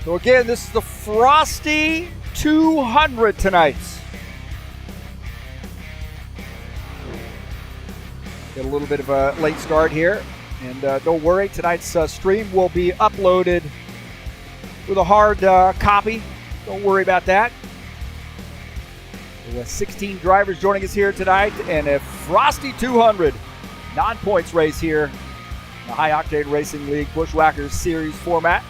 So again, this is the Frosty 200 tonight. Get a little bit of a late start here. And don't worry, tonight's stream will be uploaded with a hard copy. Don't worry about that. There were 16 drivers joining us here tonight, and a Frosty 200 non-points race here in the High Octane Racing League Buschwackers Series format.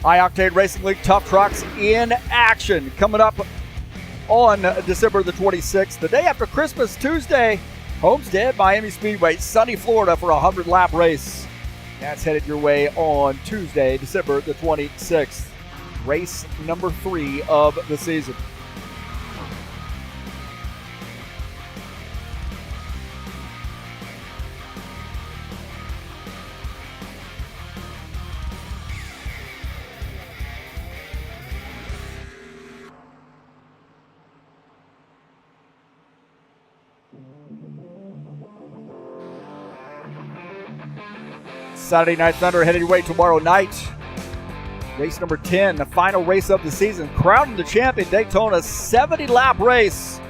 High Octane Racing League Tough Trucks in action coming up on December the 26th, the day after Christmas, Tuesday. Homestead, Miami Speedway, sunny Florida for a 100-lap race. That's headed your way on Tuesday, December the 26th. Race number 3 of the season. Saturday Night Thunder headed your way tomorrow night. Race number 10, the final race of the season. Crowning the champion, Daytona, 70-lap race.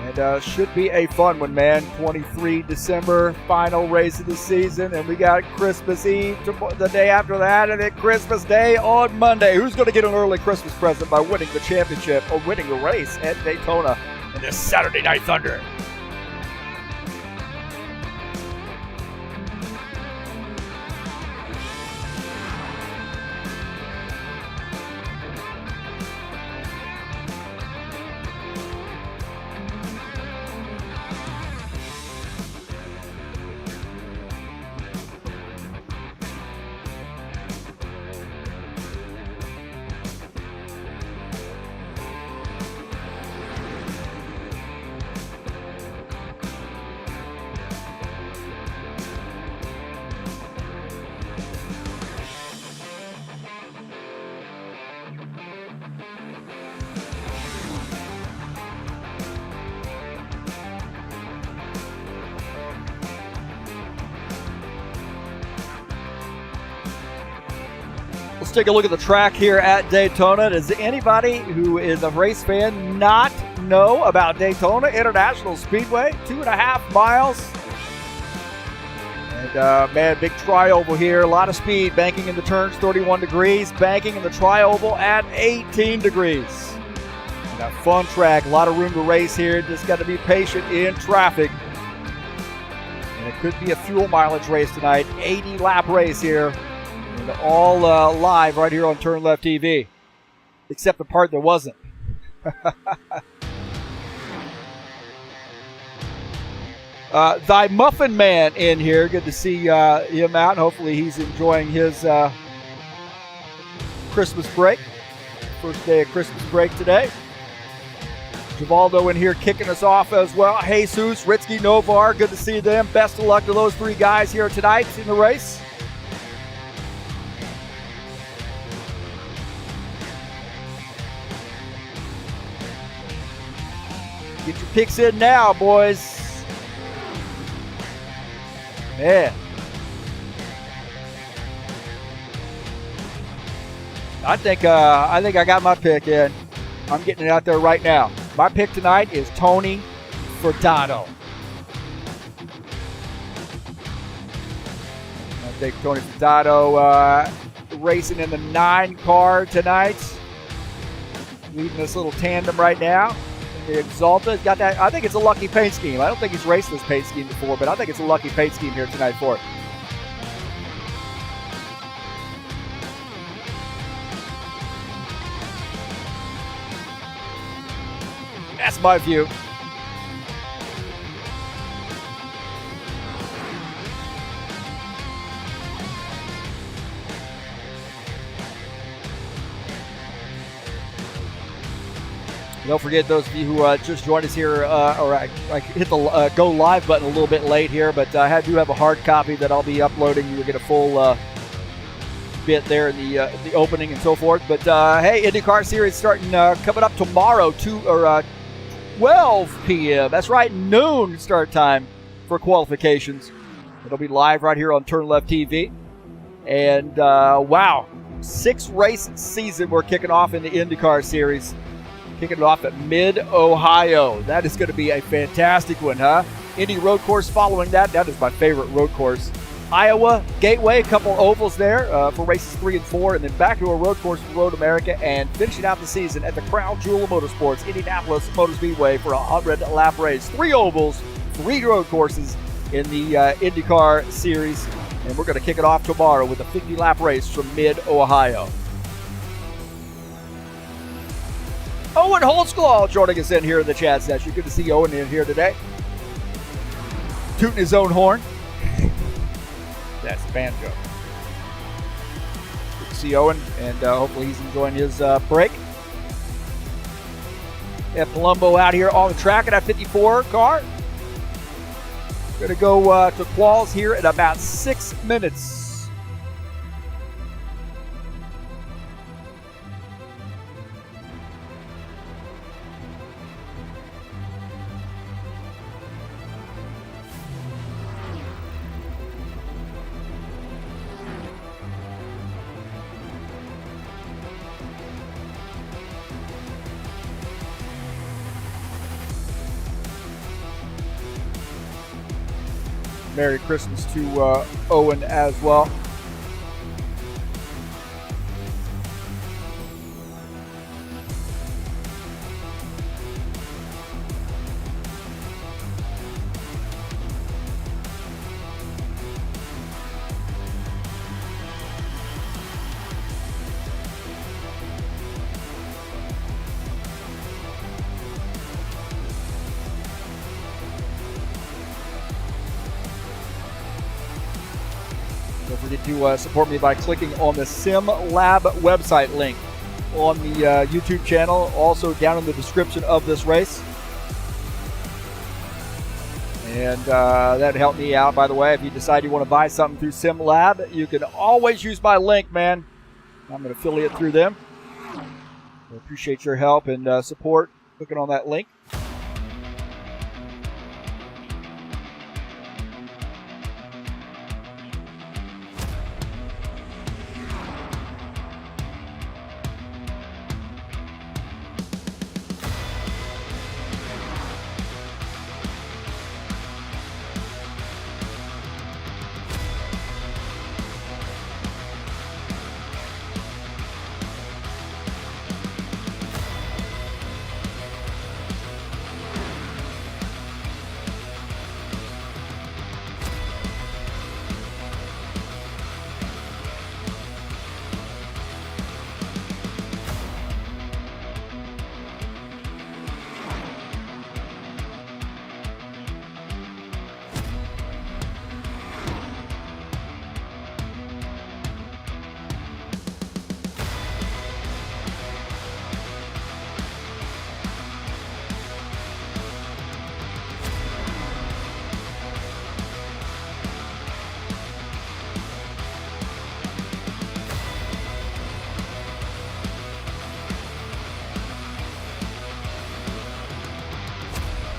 And should be a fun one, man. 23 December, final race of the season. And we got Christmas Eve the day after that, and then Christmas Day on Monday. Who's going to get an early Christmas present by winning the championship or winning the race at Daytona in this Saturday Night Thunder? Let's take a look at the track here at Daytona. Does anybody who is a race fan not know about Daytona International Speedway? 2.5 miles. And man, big tri-oval here. A lot of speed. Banking in the turns, 31 degrees. Banking in the tri-oval at 18 degrees. And a fun track. A lot of room to race here. Just got to be patient in traffic. And it could be a fuel mileage race tonight. 80-lap race here. And all live right here on TurnLeftTV, except the part that wasn't. Thy Muffin Man in here. Good to see him out. Hopefully he's enjoying his Christmas break. First day of Christmas break today. Givaldo in here kicking us off as well. Jesus, Ritsky, Novar. Good to see them. Best of luck to those 3 guys here tonight in the race. Get your picks in now, boys. Man. I think I got my pick in. I'm getting it out there right now. My pick tonight is Tony Furtado. I think Tony Furtado racing in the 9 car tonight. Leading this little tandem right now. The Exalta got that. I think it's a lucky paint scheme. I don't think he's raced this paint scheme before, but I think it's a lucky paint scheme here tonight for it. That's my view. Don't forget, those of you who just joined us here, I hit the go live button a little bit late here, but I do have a hard copy that I'll be uploading. You'll get a full bit there in the opening and so forth. But hey, IndyCar Series starting coming up tomorrow, 12 p.m. That's right, noon start time for qualifications. It'll be live right here on TurnLeftTV. And wow, 6-race season we're kicking off in the IndyCar Series. Kicking it off at Mid-Ohio. That is going to be a fantastic one, huh? Indy road course following that. That is my favorite road course. Iowa, Gateway, a couple ovals there for races 3 and 4, and then back to a road course for Road America, and finishing out the season at the Crown Jewel of Motorsports, Indianapolis Motor Speedway for a 100-lap race. 3 ovals, 3 road courses in the IndyCar Series, and we're going to kick it off tomorrow with a 50-lap race from Mid-Ohio. Owen Holtzclaw joining us in here in the chat session. Good to see Owen in here today. Tooting his own horn. That's banjo. Good to see Owen, and hopefully he's enjoying his break. We have Palumbo out here on the track in that 54 car. Going to go to quals here in about 6 minutes. Merry Christmas to Owen as well. Don't forget to support me by clicking on the Sim Lab website link on the YouTube channel, also down in the description of this race. And that'd help me out, by the way. If you decide you want to buy something through Sim Lab, you can always use my link, man. I'm an affiliate through them. I appreciate your help and support clicking on that link.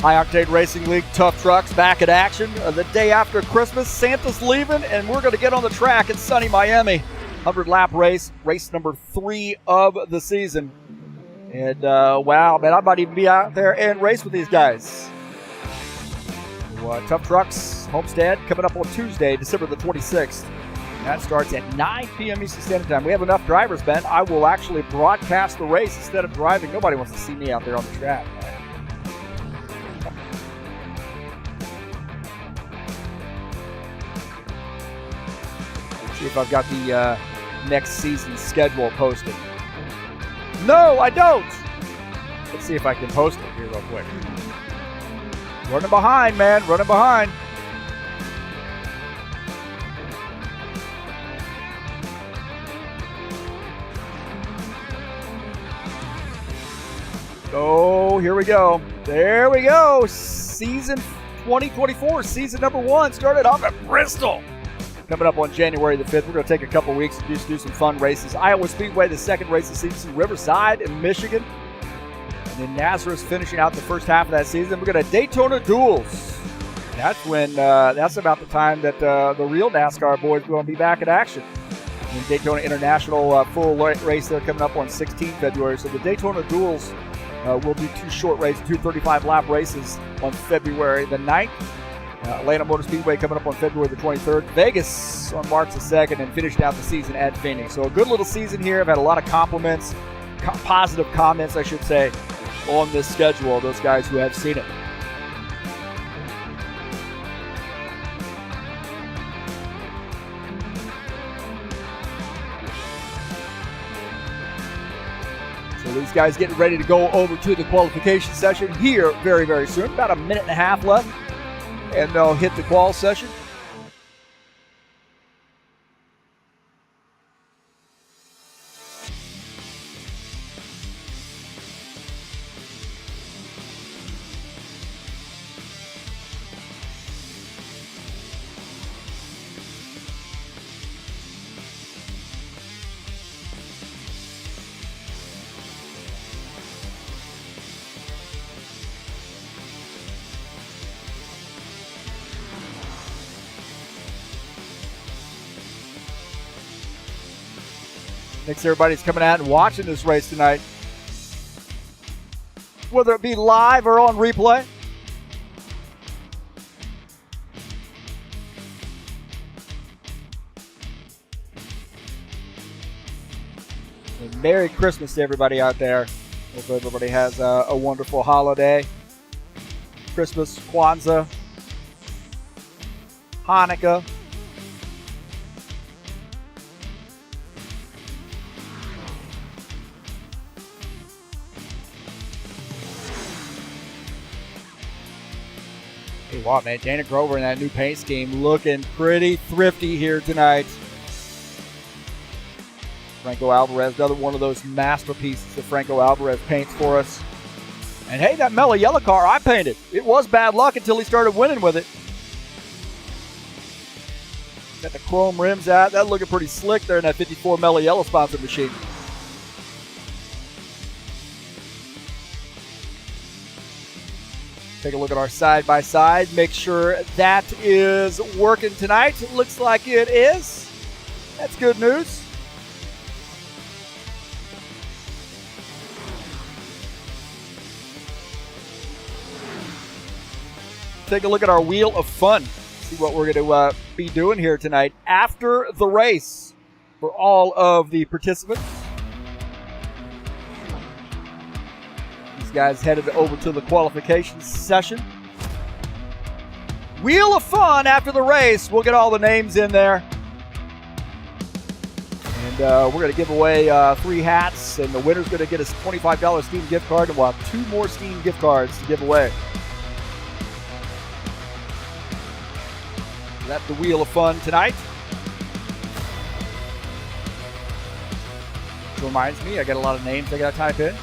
High Octane Racing League Tough Trucks back in action. The day after Christmas, Santa's leaving, and we're going to get on the track in sunny Miami. 100-lap race, race number 3 of the season. And wow, man, I might even be out there and race with these guys. So, Tough Trucks Homestead coming up on Tuesday, December the 26th. That starts at 9 p.m. Eastern Standard Time. We have enough drivers, Ben. I will actually broadcast the race instead of driving. Nobody wants to see me out there on the track. See if I've got the next season's schedule posted. No, I don't. Let's see if I can post it here real quick. Running behind, man. Running behind. Oh, here we go. There we go. Season 2024, season number 1 started off at Bristol. coming up on January the 5th. We're going to take a couple weeks to just do some fun races. Iowa Speedway, the second race of the season. Riverside in Michigan. And then Nazareth finishing out the first half of that season. We're going to Daytona duels. That's when, that's about the time that the real NASCAR boys are going to be back in action. And Daytona International full race there coming up on 16 February. So the Daytona duels will be two short races, two 35-lap races on February the 9th. Atlanta Motor Speedway coming up on February the 23rd. Vegas on March the 2nd, and finishing out the season at Phoenix. So a good little season here. I've had a lot of compliments, positive comments, I should say, on this schedule, those guys who have seen it. So these guys getting ready to go over to the qualification session here very, very soon. About a minute and a half left, and they'll hit the qual session. Thanks everybody's coming out and watching this race tonight, whether it be live or on replay. And Merry Christmas to everybody out there. Hope everybody has a wonderful holiday. Christmas, Kwanzaa, Hanukkah. Wow, man, Dana Grover in that new paint scheme looking pretty thrifty here tonight. Franco Alvarez, another one of those masterpieces that Franco Alvarez paints for us. And hey, that mellow yellow car I painted. It was bad luck until he started winning with it. Got the chrome rims out. That looking pretty slick there in that 54 mellow yellow sponsored machine. Take a look at our side-by-side. Make sure that is working tonight. It looks like it is. That's good news. Take a look at our Wheel of Fun. See what we're going to be doing here tonight after the race for all of the participants. Guys headed over to the qualification session. Wheel of Fun after the race. We'll get all the names in there. And we're going to give away 3 hats, and the winner's going to get a $25 Steam gift card, and we'll have 2 more Steam gift cards to give away. So that's the Wheel of Fun tonight. Which reminds me, I got a lot of names I got to type in.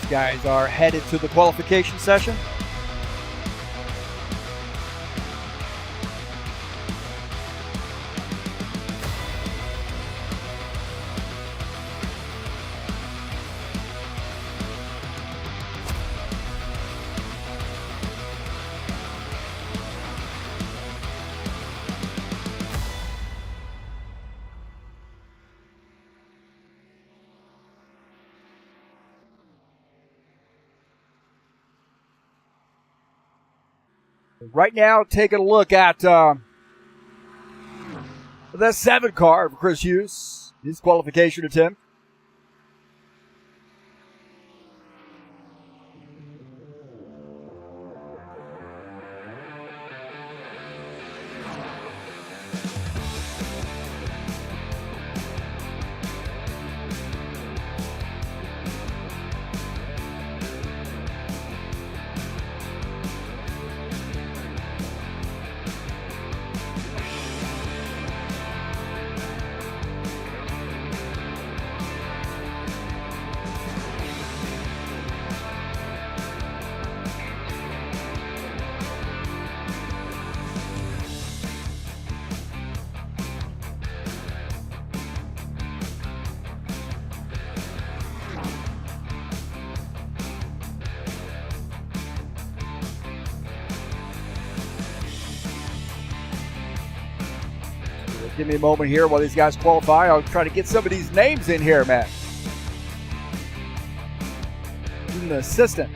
Guys are headed to the qualification session. Right now, taking a look at the 7 car of Chris Hughes, his qualification attempt. Give me a moment here while these guys qualify. I'll try to get some of these names in here, man. Even the assistant.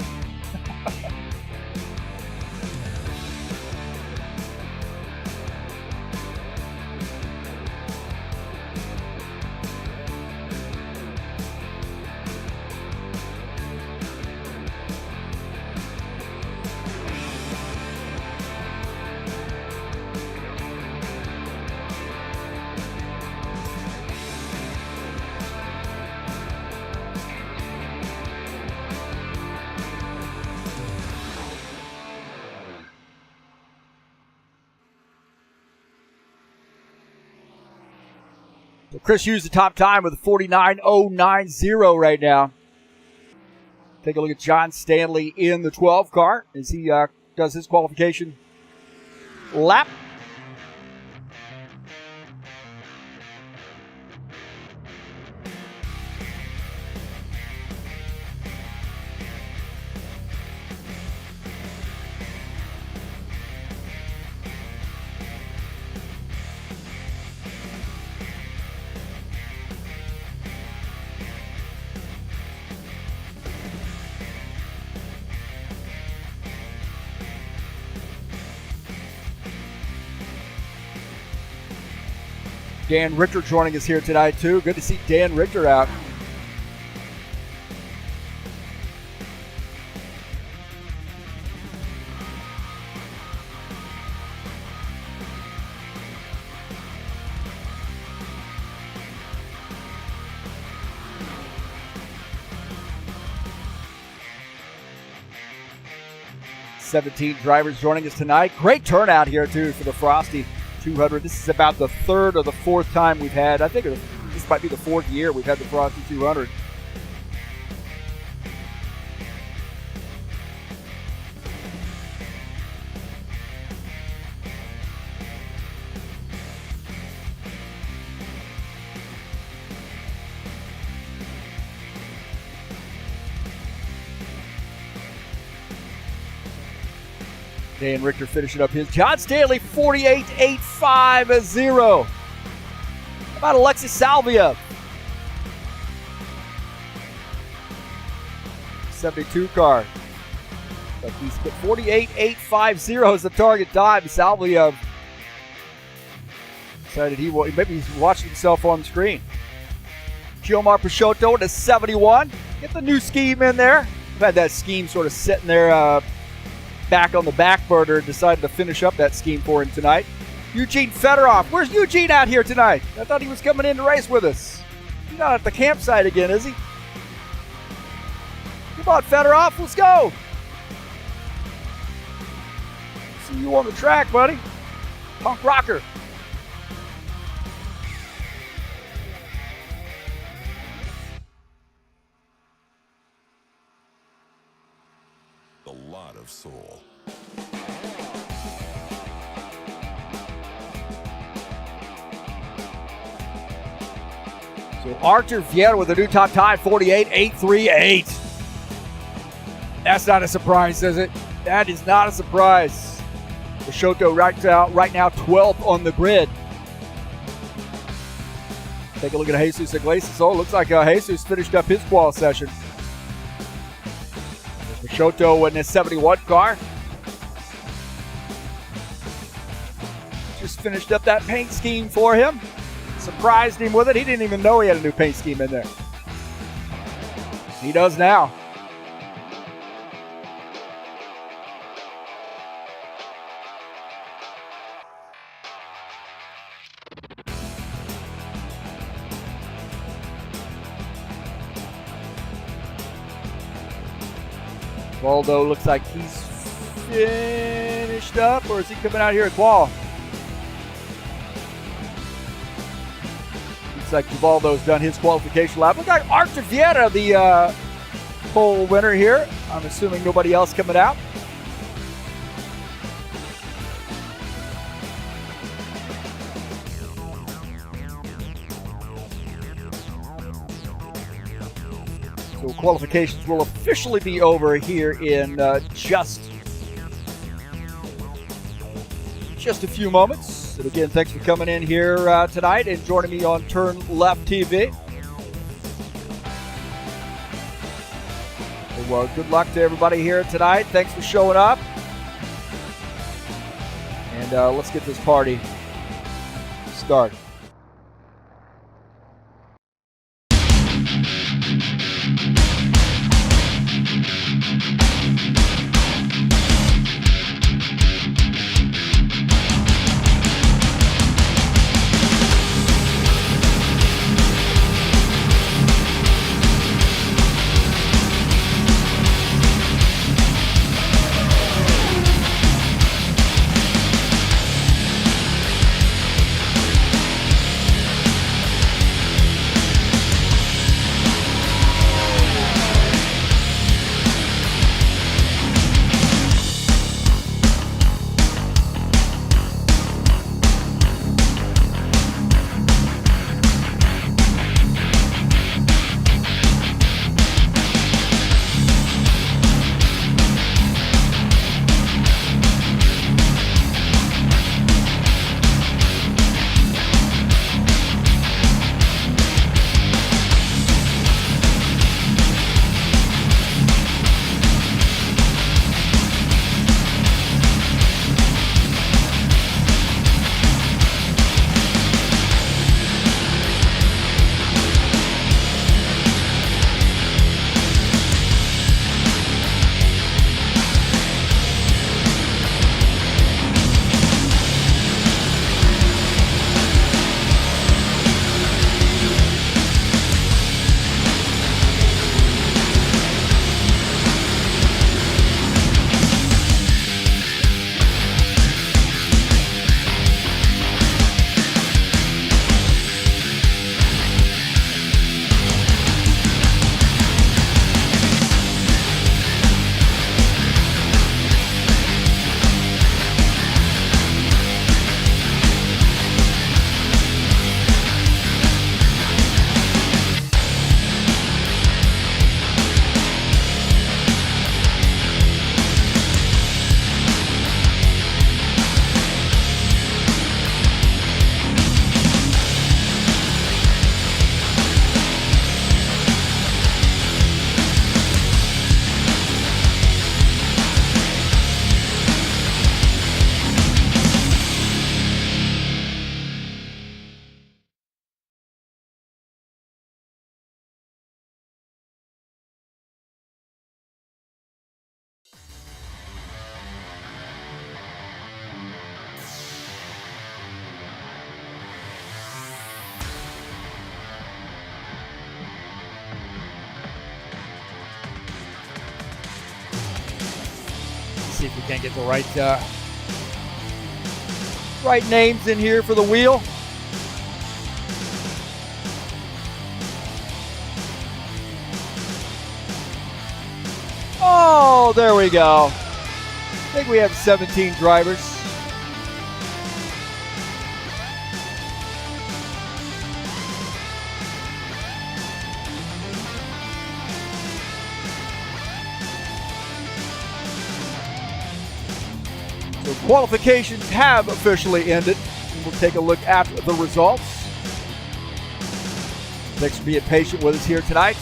So Chris Hughes, the top time with a 49.090 right now. Take a look at John Stanley in the 12 car as he does his qualification lap. Dan Richter joining us here tonight, too. Good to see Dan Richter out. "17 drivers joining us tonight. Great turnout here, too, for the Frosty 200. This is about the third or the fourth time we've had. I think this might be the fourth year we've had the Frosty 200. Dan Richter finishing up his. John Stanley, 48.850. How about Alexis Salvia? 72 car. But he's got 48.850 is the target time. Salvia decided maybe he's watching himself on the screen. Giomar Peixoto at a 71. Get the new scheme in there. I've had that scheme sort of sitting there back on the back burner. Decided to finish up that scheme for him tonight. Eugene Fedorov. Where's Eugene out here tonight? I thought he was coming in to race with us. He's not at the campsite again, is he? Come on, Fedorov. Let's go. See you on the track, buddy. Punk rocker. A lot of soul. So Arthur Vieira with a new top time, 48.838. That's not a surprise, is it? That is not a surprise. Peixoto right now 12th on the grid. Take a look at Jesus Iglesias. Oh, looks like Jesus finished up his qual session. Peixoto in his 71 car. Just finished up that paint scheme for him. Surprised him with it. He didn't even know he had a new paint scheme in there. He does now. Waldo looks like he's finished up, or is he coming out here at qual? Looks like Givaldo's done his qualification lap. Looks like Arthur Vieira, the pole winner here. I'm assuming nobody else coming out. So qualifications will officially be over here in just a few moments. And again, thanks for coming in here tonight and joining me on TurnLeftTV. Well, good luck to everybody here tonight. Thanks for showing up. And let's get this party started. See if we can get the right names in here for the wheel. Oh, there we go. I think we have 17 drivers. So qualifications have officially ended. We'll take a look at the results. Thanks for being patient with us here tonight.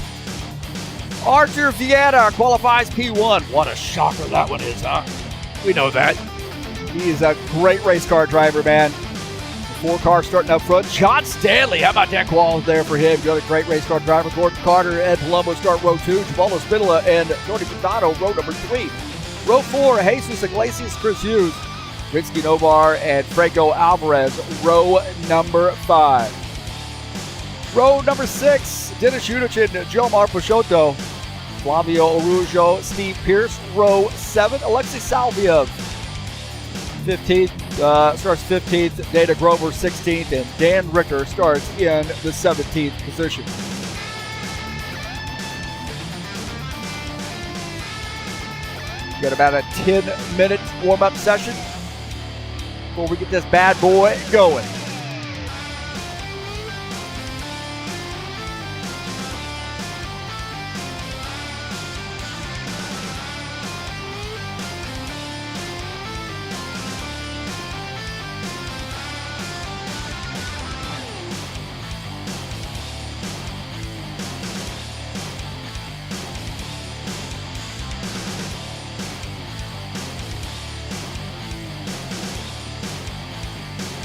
Archer Vieta qualifies P1. What a shocker that one is, huh? We know that. He is a great race car driver, man. The 4 car starting up front. John Stanley, how about that qual there for him? Another great race car driver. Gordon Carter, Ed Palumbo start row 2. Jaballo Spinola and Jordi Pintado row number 3. Row 4, Jesus Iglesias, Chris Hughes, Rinsky Novar, and Franco Alvarez, row number 5. Row number 6, Dennis Udich and Jomar Peixoto. Flavio Arujo, Steve Pierce, row 7. Alexei Salvia, 15th, starts 15th. Dana Grover, 16th. And Dan Ricker starts in the 17th position. Got about a 10-minute warm-up session before we get this bad boy going.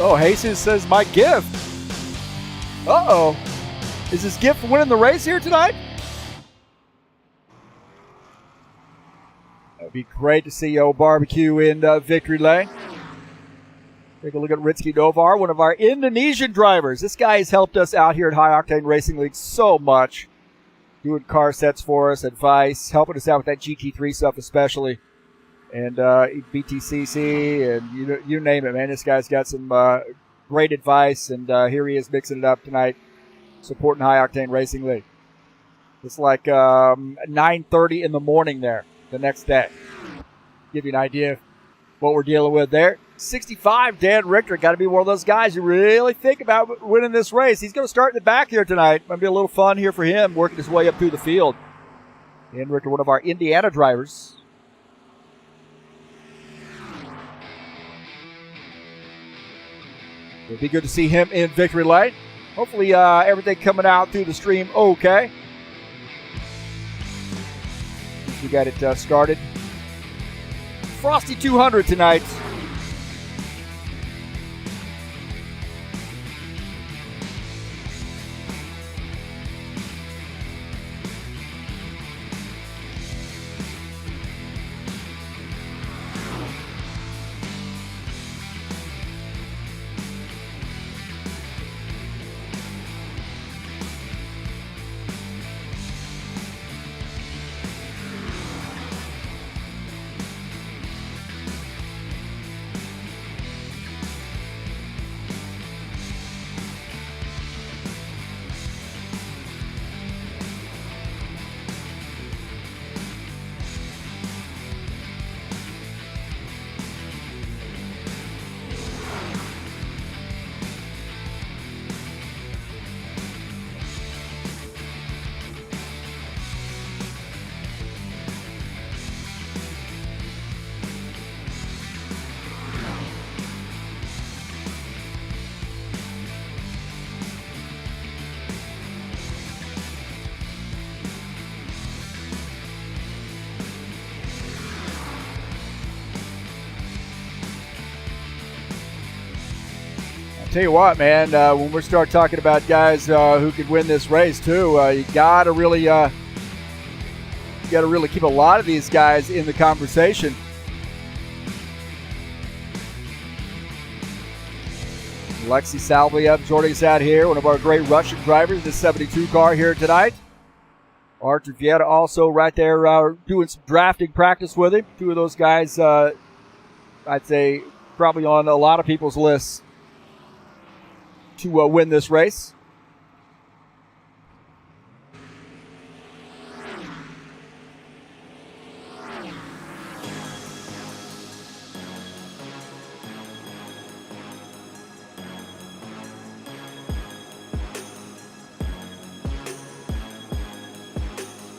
Oh, Jesus says my gift. Uh-oh. Is his gift for winning the race here tonight? That'd be great to see old Barbecue in victory lane. Take a look at Rizky Novar, one of our Indonesian drivers. This guy has helped us out here at High Octane Racing League so much. Doing car sets for us, advice, helping us out with that GT3 stuff especially. And BTCC and you name it, man. This guy's got some great advice, and here he is mixing it up tonight, supporting High Octane Racing League. It's like 9:30 in the morning there the next day. Give you an idea of what we're dealing with there. 65, Dan Richter, got to be one of those guys you really think about winning this race. He's going to start in the back here tonight. Might be a little fun here for him, working his way up through the field. Dan Richter, one of our Indiana drivers. It'd be good to see him in victory lane. Hopefully everything coming out through the stream okay. We got it started. Frosty 200 tonight. Tell you what, man, when we start talking about guys who could win this race too, you gotta really keep a lot of these guys in the conversation. Alexi Salvia joining us out here, one of our great Russian drivers, the 72 car here tonight. Archer Vieta also right there doing some drafting practice with him. Two of those guys, I'd say, probably on a lot of people's lists to win this race.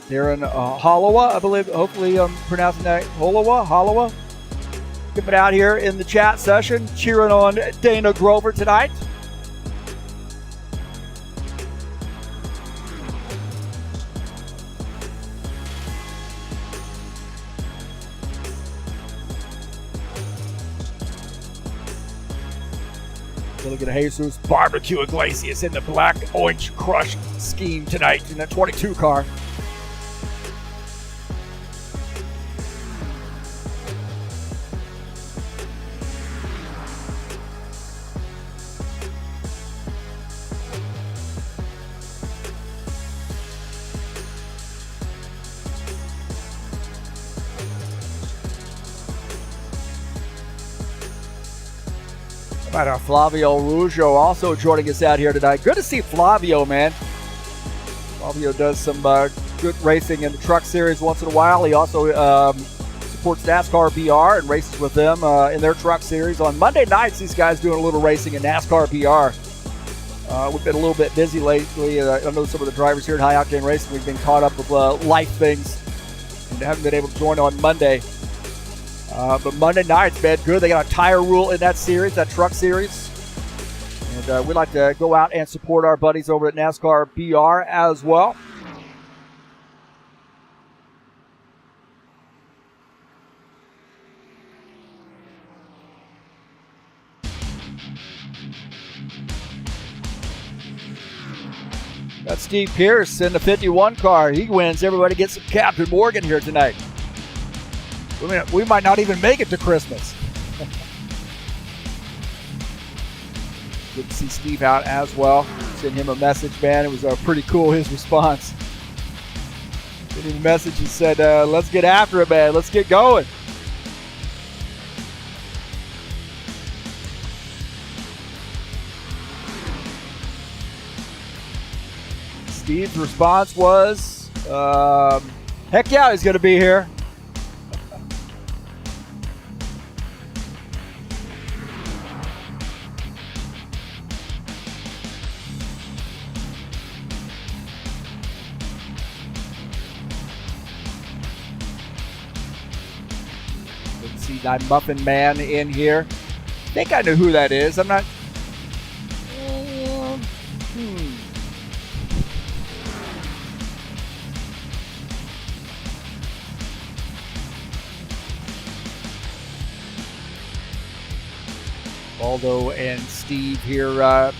Darren Holowa, I believe, hopefully I'm pronouncing that, Holowa. Coming out here in the chat session, cheering on Dana Grover tonight. Look at Jesus Barbecue Iglesias in the Black Orange Crush scheme tonight in that 22 car. Right, Flavio Ruggio also joining us out here tonight. Good to see Flavio, man. Flavio does some good racing in the truck series once in a while. He also supports NASCAR BR and races with them in their truck series. On Monday nights, these guys doing a little racing in NASCAR BR. We've been a little bit busy lately. I know some of the drivers here at High Octane Racing, we've been caught up with life things and haven't been able to join on Monday. But Monday night's been good. They got a tire rule in that series, that truck series. And we'd like to go out and support our buddies over at NASCAR BR as well. That's Steve Pierce in the 51 car. He wins. Everybody gets some Captain Morgan here tonight. We might not even make it to Christmas. Good to see Steve out as well. Sent him a message, man. It was pretty cool, his response. Sent him a message. He said, let's get after it, man. Let's get going. Steve's response was, heck yeah, he's going to be here. Let's see that Muffin Man in here. I think I know who that is. I'm not. Aldo and Steve here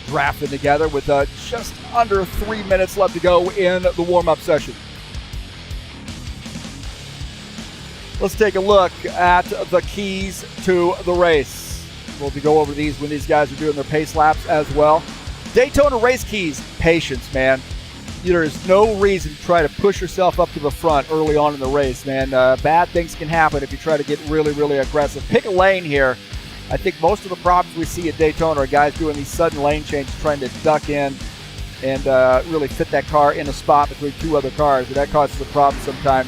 drafting together with just under 3 minutes left to go in the warm-up session. Let's take a look at the keys to the race. We'll go over these when these guys are doing their pace laps as well. Daytona race keys, patience, man. There is no reason to try to push yourself up to the front early on in the race, man. Bad things can happen if you try to get really, really aggressive. Pick a lane here. I think most of the problems we see at Daytona are guys doing these sudden lane changes, trying to duck in and really fit that car in a spot between two other cars, and that causes a problem sometimes.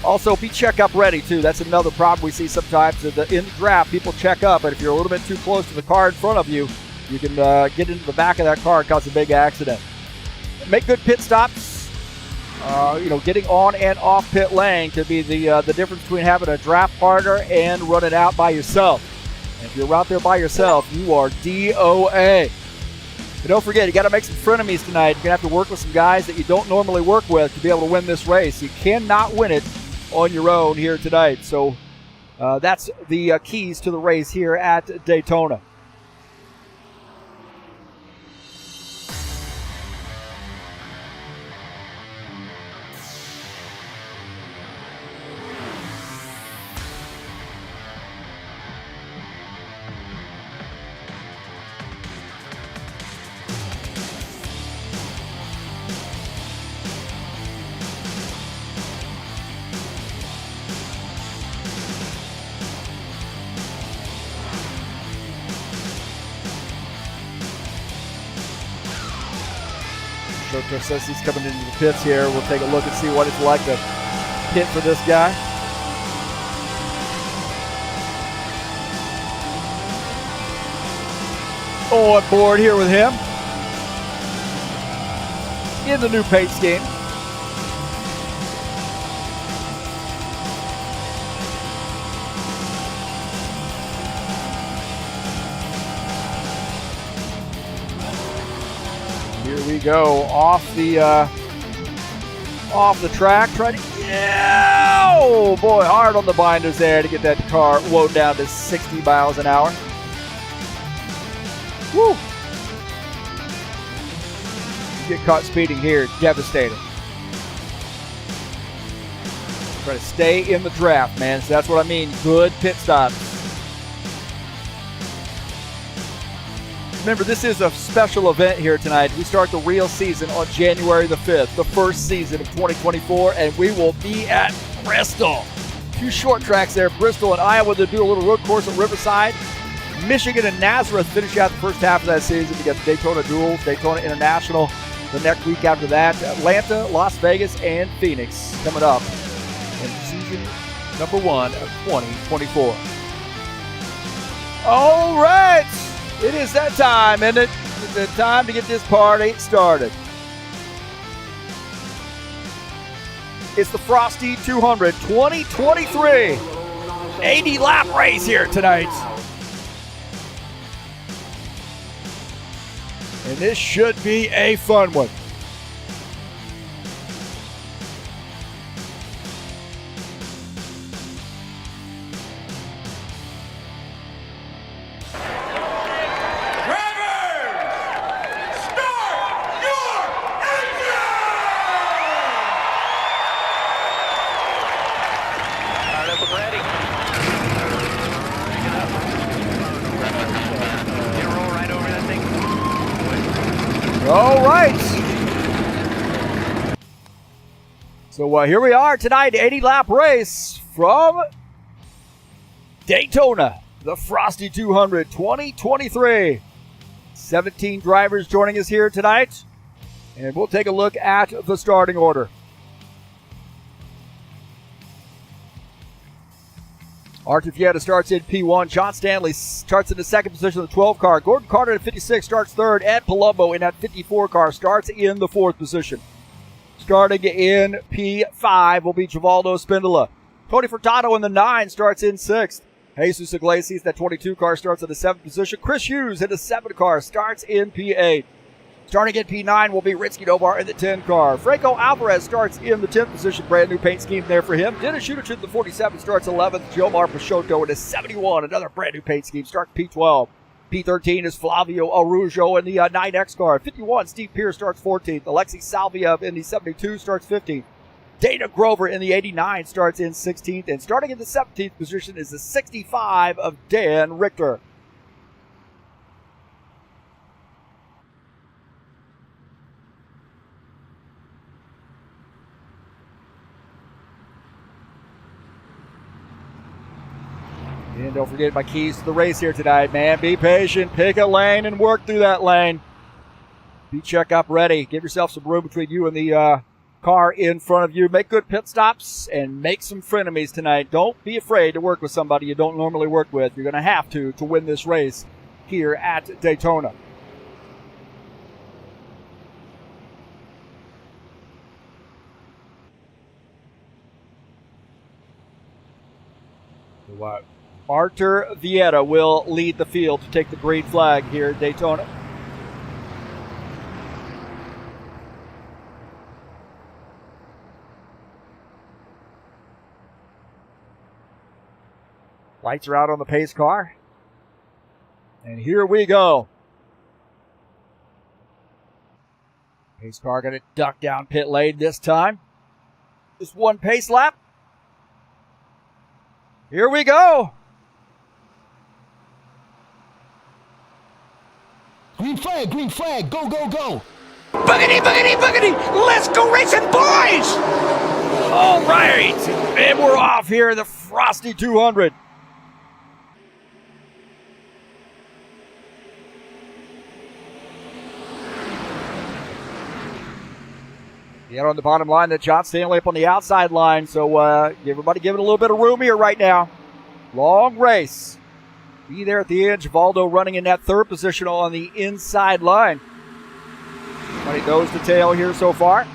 Also, be check-up ready, too. That's another problem we see sometimes. In the draft, people check up, and if you're a little bit too close to the car in front of you, you can get into the back of that car and cause a big accident. Make good pit stops. Getting on and off pit lane could be the difference between having a draft partner and running out by yourself. If you're out there by yourself, you are DOA. But don't forget, you got to make some frenemies tonight. You're going to have to work with some guys that you don't normally work with to be able to win this race. You cannot win it on your own here tonight. So that's the keys to the race here at Daytona. Says he's coming into the pits here. We'll take a look and see what it's like to pit for this guy. On board here with him in the new paint scheme. Here we go off the track, trying to oh boy, hard on the binders there to get that car lowered down to 60 miles an hour. Woo! You get caught speeding here, devastating. Try to stay in the draft, man. So that's what I mean. Good pit stops. Remember, this is a special event here tonight. We start the real season on January the 5th, the first season of 2024, and we will be at Bristol. Two short tracks there, Bristol and Iowa. They'll do a little road course at Riverside. Michigan and Nazareth finish out the first half of that season. We got the Daytona Duels, Daytona International the next week after that. Atlanta, Las Vegas, and Phoenix coming up in season number 1 of 2024. All right. It is that time, isn't it? It's the time to get this party started. It's the Frosty 200 2023 80-lap race here tonight. And this should be a fun one. Start your engine! All right. So here we are tonight, 80-lap race from Daytona, the Frosty 200 2023. 17 drivers joining us here tonight, and we'll take a look at the starting order. Archie Fietta starts in P1. John Stanley starts in the second position of the 12 car. Gordon Carter at 56 starts third. Ed Palumbo in that 54 car starts in the fourth position. Starting in P5 will be Givaldo Spindola. Tony Furtado in the 9 starts in sixth. Jesus Iglesias, that 22 car, starts in the 7th position. Chris Hughes in the 7 car starts in P8. Starting in P9 will be Ritzky Novar in the 10 car. Franco Alvarez starts in the 10th position. Brand new paint scheme there for him. Dennis Shutich in the 47 starts 11th. Jomar Peixoto in the 71. Another brand new paint scheme starts P12. P13 is Flavio Arujo in the 9X car. 51, Steve Pierce starts 14th. Alexei Salviev in the 72 starts 15th. Dana Grover in the 89 starts in 16th. And starting in the 17th position is the 65 of Dan Richter. And don't forget my keys to the race here tonight, man. Be patient, pick a lane, and work through that lane. Be check-up ready. Give yourself some room between you and the car in front of you. Make good pit stops and make some frenemies tonight. Don't be afraid to work with somebody you don't normally work with. You're going to have to win this race here at Daytona. What? Artur Vieta will lead the field to take the green flag here at Daytona. Lights are out on the pace car. And here we go. Pace car going to duck down pit lane this time. Just one pace lap. Here we go. Green flag, go, go, go. Boogity, boogity, boogity. Let's go racing, boys. All right. And we're off here, the Frosty 200. Yet on the bottom line, that John Stanley up on the outside line. So everybody give it a little bit of room here right now. Long race. Be there at the end. Givaldo running in that third position on the inside line. Everybody nose to tail here so far.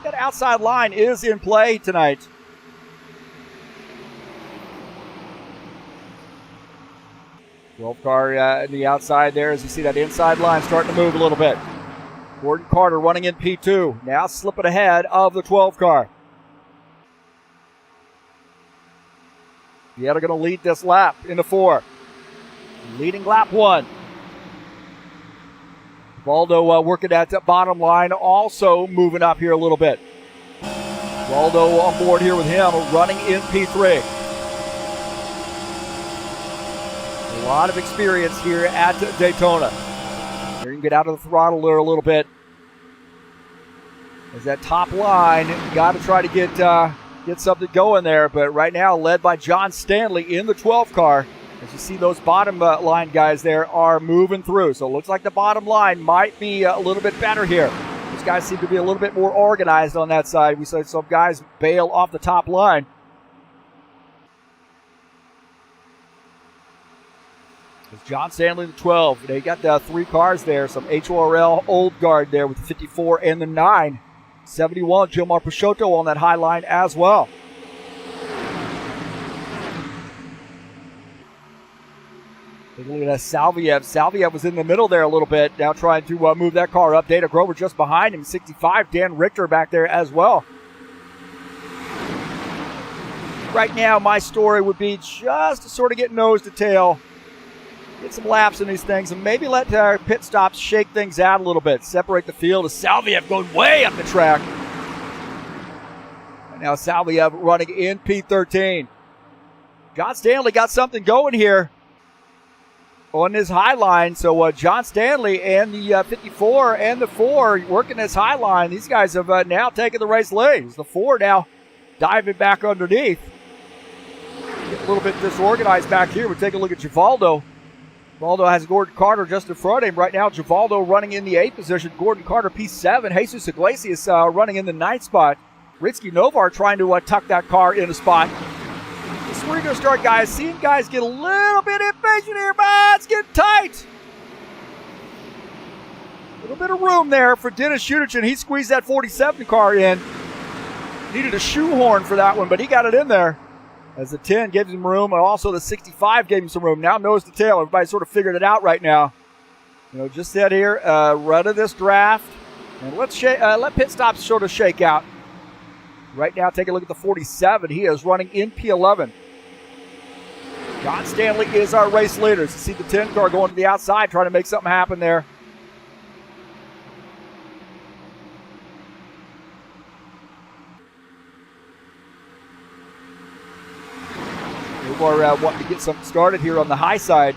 That outside line is in play tonight. Car in the outside there as you see that inside line starting to move a little bit. Gordon Carter running in P2. Now slipping ahead of the 12 car. Vieta going to lead this lap into 4. Leading lap 1. Waldo working at the bottom line, also moving up here a little bit. Waldo on board here with him, running in P3. A lot of experience here at Daytona. Here you can get out of the throttle there a little bit. As that top line, you got to try to get something going there. But right now, led by John Stanley in the 12 car. As you see, those bottom line guys there are moving through. So it looks like the bottom line might be a little bit better here. These guys seem to be a little bit more organized on that side. We saw some guys bail off the top line. It's John Stanley, the 12. They got the 3 cars there. Some HORL old guard there with the 54 and the 9. 71, Jomar Peixoto on that high line as well. Take a look at that Salviev. Salviev was in the middle there a little bit. Now trying to move that car up. Dana Grover just behind him. 65, Dan Richter back there as well. Right now, my story would be just to sort of get nose to tail. Get some laps in these things and maybe let our pit stops shake things out a little bit. Separate the field as Salviev going way up the track. And now Salviev running in P13. John Stanley got something going here. on his high line. So John Stanley and the 54 and the 4 working this high line. These guys have now taken the race lead. The 4 now diving back underneath. Get a little bit disorganized back here. We take a look at Givaldo. Givaldo has Gordon Carter just in front of him. Right now, Givaldo running in the 8th position. Gordon Carter, P7. Jesus Iglesias running in the 9th spot. Ritsky Novar trying to tuck that car in a spot. This is where you're going to start, guys. Seeing guys get a little bit impatient here, but it's getting tight. A little bit of room there for Dennis Shudichin. He squeezed that 47 car in. Needed a shoehorn for that one, but he got it in there. As the 10 gives him room, and also the 65 gave him some room. Now nose to tail. Everybody sort of figured it out right now. Just said here, run of this draft. And let's let pit stops sort of shake out. Right now, take a look at the 47. He is running in P11. John Stanley is our race leader. You see the 10 car going to the outside, trying to make something happen there. We're wanting to get something started here on the high side.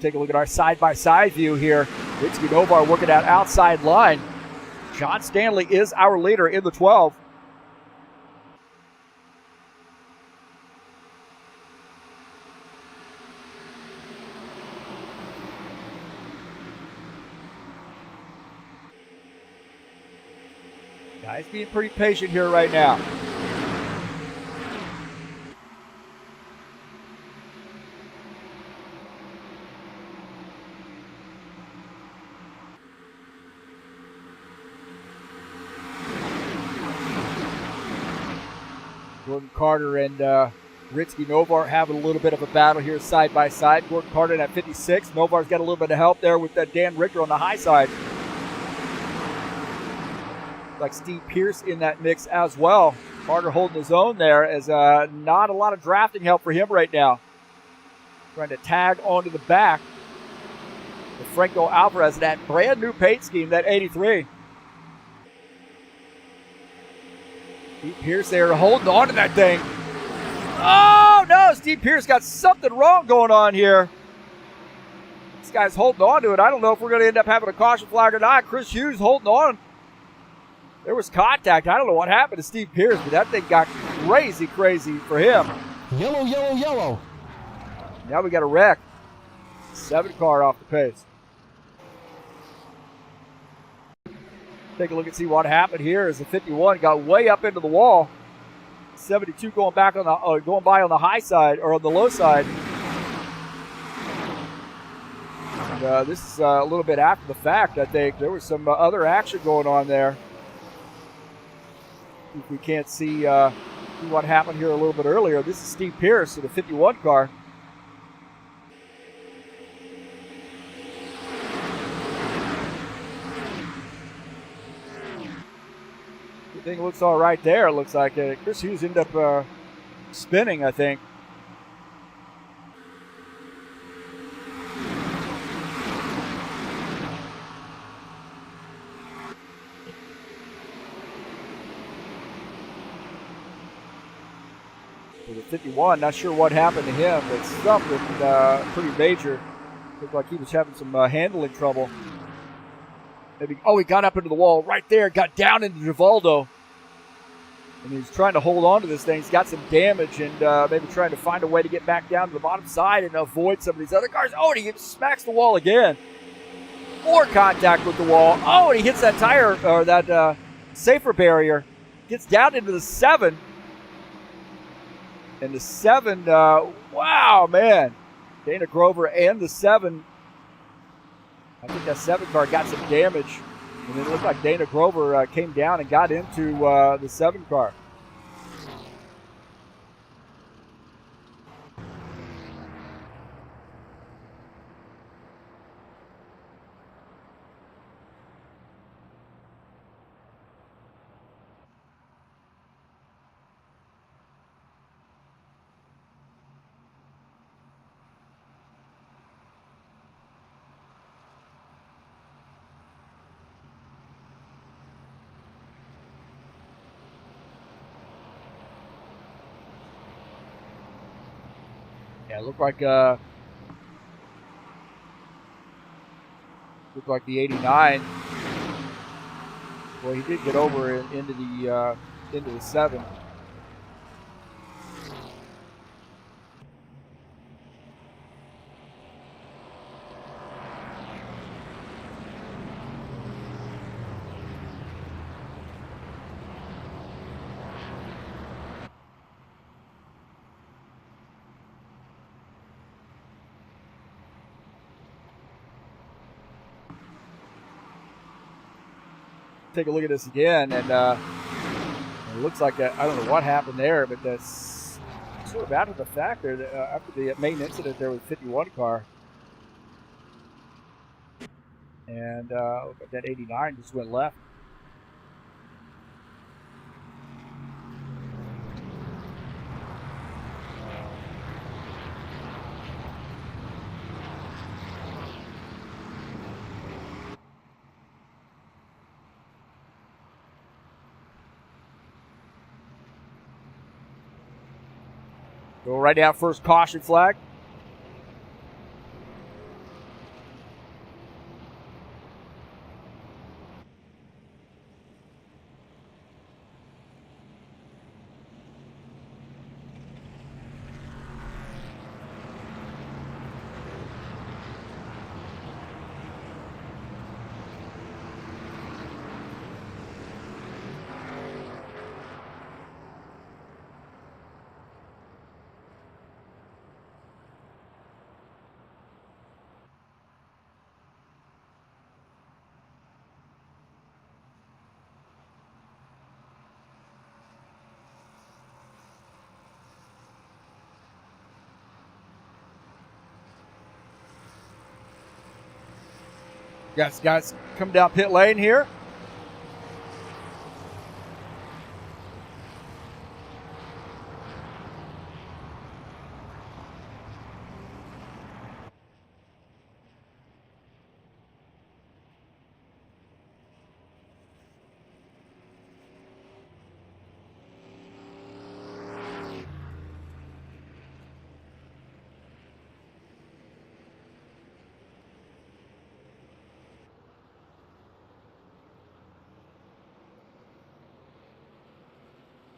Take a look at our side-by-side view here. Ritsky Novar working that outside line. John Stanley is our leader in the 12. Guys being pretty patient here right now. Gordon Carter and Ritsky Novar having a little bit of a battle here side by side. Gordon Carter at 56. Novar's got a little bit of help there with Dan Richter on the high side. Like Steve Pierce in that mix as well. Carter holding his own there as not a lot of drafting help for him right now. Trying to tag onto the back with Franco Alvarez, that brand new paint scheme, that 83. Steve Pierce there holding on to that thing. Oh no, Steve Pierce got something wrong going on here. This guy's holding on to it. I don't know if we're going to end up having a caution flag or not. Chris Hughes holding on. There was contact. I don't know what happened to Steve Pierce, but that thing got crazy for him. Yellow, yellow, yellow. Now we got a wreck. 7 car off the pace. Take a look and see what happened here as the 51 got way up into the wall. 72 going back on the going by on the high side or on the low side. And, this is a little bit after the fact. I think there was some other action going on there. If we can't see what happened here a little bit earlier. This is Steve Pierce in the 51 car. Everything looks all right there. It looks like Chris Hughes ended up spinning, I think. For the 51, not sure what happened to him, but something pretty major. Looked like he was having some handling trouble. Maybe, he got up into the wall right there, got down into Givaldo. And he's trying to hold on to this thing. He's got some damage and maybe trying to find a way to get back down to the bottom side and avoid some of these other cars. Oh, and he smacks the wall again. More contact with the wall. Oh, and he hits that tire, or that safer barrier. Gets down into the 7. And the 7, wow, man. Dana Grover and the 7. I think that 7 car got some damage. And it looked like Dana Grover came down and got into the 7 car. Yeah, it looked like the 89. Well, he did get over into the 7. Take a look at this again, and it looks like I don't know what happened there, but that's sort of after the fact there. After the main incident there with the 51 car, and that 89 just went left. Go right down first caution flag. Guys coming down pit lane here.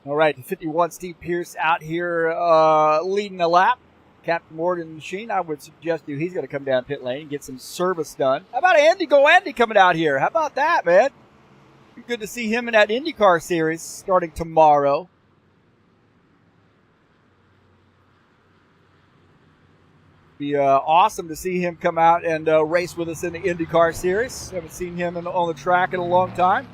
All right, 51 Steve Pierce out here leading the lap. Captain Morgan Machine, I would suggest he's going to come down pit lane and get some service done. How about Andy coming out here? How about that, man? Be good to see him in that IndyCar series starting tomorrow. Be awesome to see him come out and race with us in the IndyCar series. Haven't seen him on the track in a long time.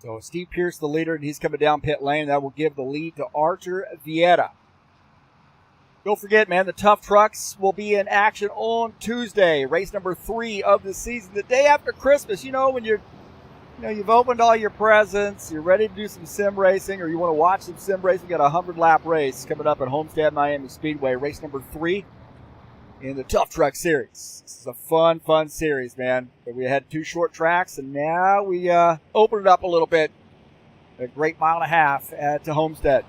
So Steve Pierce, the leader, and he's coming down pit lane. That will give the lead to Archer Vieira. Don't forget, man, the Tough Trucks will be in action on Tuesday, race number 3 of the season, the day after Christmas. You know, when you've opened all your presents, you're ready to do some sim racing, or you want to watch some sim racing. We got a 100-lap race coming up at Homestead Miami Speedway, race number 3 in the Tough Truck Series. This is a fun series, man. We had 2 short tracks, and now we open it up a little bit. A great 1.5 miles at Homestead.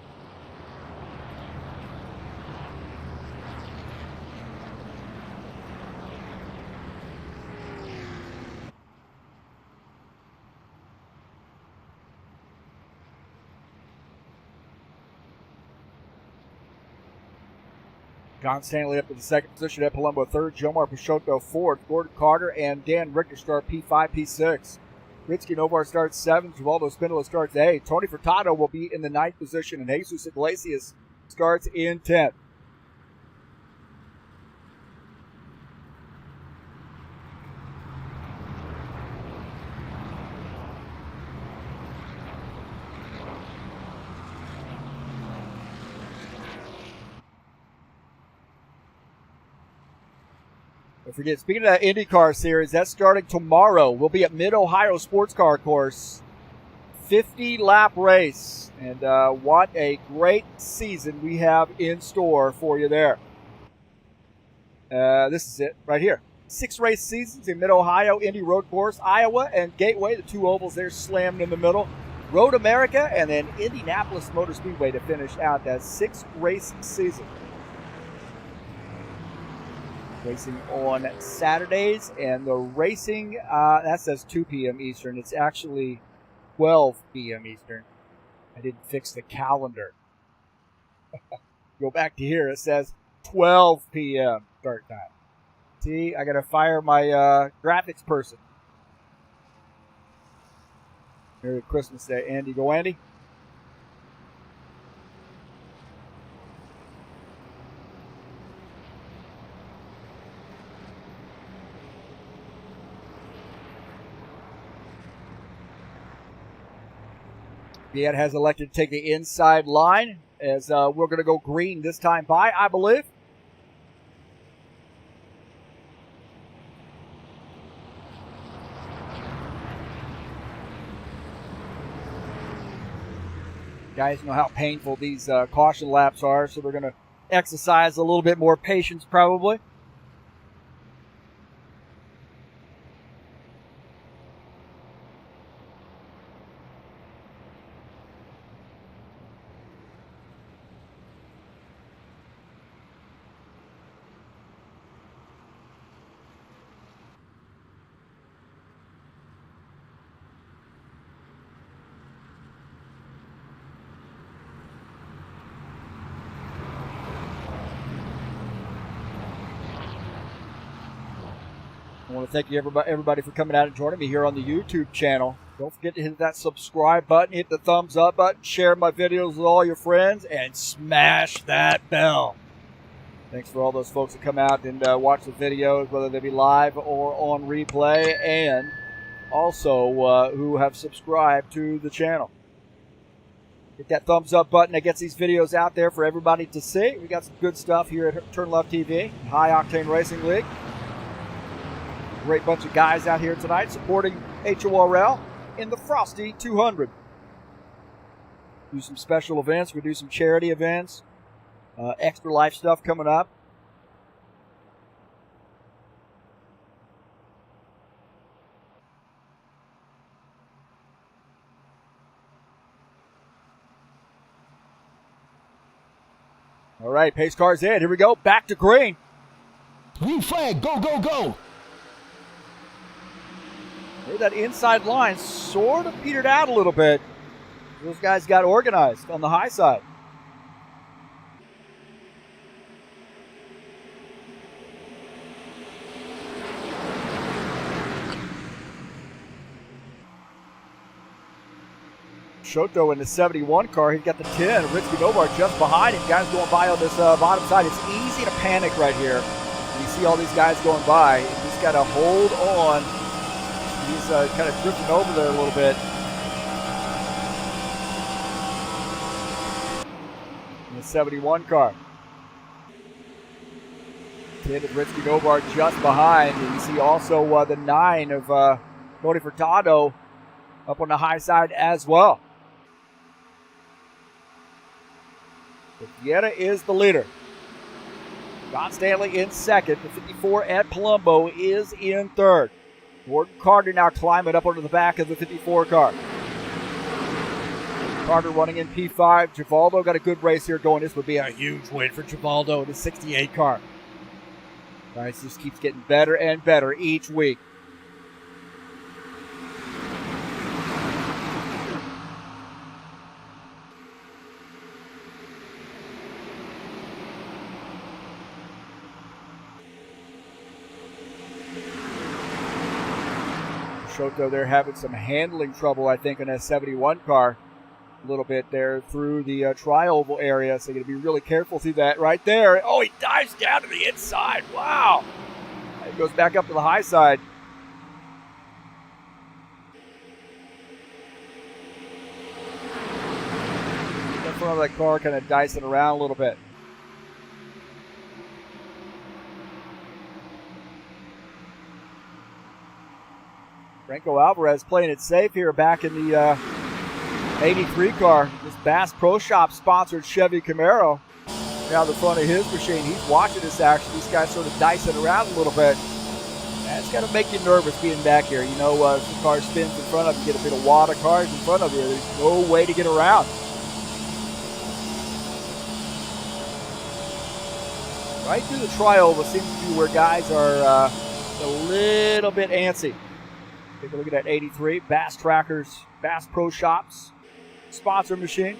John Stanley up in the second position, Ed Palumbo third, Jomar Peixoto fourth, Gordon Carter and Dan Richter start P5, P6. Ritzky Novar starts 7th. Givaldo Spindola starts 8th. Tony Furtado will be in the 9th position, and Jesus Iglesias starts in 10th. Don't forget, speaking of that IndyCar series, that's starting tomorrow. We'll be at Mid-Ohio Sports Car Course. 50-lap race. And what a great season we have in store for you there. This is it right here. 6 race seasons in Mid-Ohio, Indy Road Course, Iowa, and Gateway. The 2 ovals there slammed in the middle. Road America, and then Indianapolis Motor Speedway to finish out that 6-race season. Racing on Saturdays, and the racing, that says 2 p.m. Eastern. It's actually 12 p.m. Eastern. I didn't fix the calendar. Go back to here. It says 12 p.m. start time. See, I got to fire my graphics person. Merry Christmas Day, Andy. Go, Andy. Viet has elected to take the inside line as we're going to go green this time by, I believe. Guys know how painful these caution laps are, so they're going to exercise a little bit more patience probably. I want to thank you, everybody, for coming out and joining me here on the YouTube channel. Don't forget to hit that subscribe button, hit the thumbs up button, share my videos with all your friends, and smash that bell. Thanks for all those folks that come out and watch the videos, whether they be live or on replay, and also who have subscribed to the channel. Hit that thumbs up button that gets these videos out there for everybody to see. We got some good stuff here at TurnLeftTV, High Octane Racing League. Great bunch of guys out here tonight supporting HORL in the Frosty 200. Do some special events. We do some charity events. Extra life stuff coming up. All right, pace car's in. Here we go. Back to green. Green flag, go, go, go. That inside line sort of petered out a little bit. Those guys got organized on the high side. Shoto in the 71 car. He's got the 10. Ritzky Novar just behind him. Guys going by on this bottom side. It's easy to panic right here. You see all these guys going by. You just got to hold on. He's kind of drifting over there a little bit. In the 71 car. 10 of Ritzky Novar just behind. And you see also the 9 of Tony Furtado up on the high side as well. But Vieta is the leader. John Stanley in second. The 54 Ed Palumbo is in third. Gordon Carter now climbing up onto the back of the 54 car. Carter running in P5. Givaldo got a good race here going. This would be a huge win for Givaldo in the 68 car. Guys, this keeps getting better and better each week. Shoto, they're having some handling trouble, I think, in that 71 car a little bit there through the tri-oval area. So you're going to be really careful through that right there. Oh, he dives down to the inside. Wow. He goes back up to the high side. In front of that car, kind of dicing around a little bit. Franco Alvarez playing it safe here back in the 83 car. This Bass Pro Shop sponsored Chevy Camaro. Now the front of his machine. He's watching this action. These guys sort of dicing around a little bit. That's got to make you nervous being back here. You know, if the car spins in front of you, get a bit of wad of cars in front of you. There's no way to get around. Right through the tri-oval seems to be where guys are a little bit antsy. Take a look at that 83. Bass Trackers, Bass Pro Shops, sponsor machine.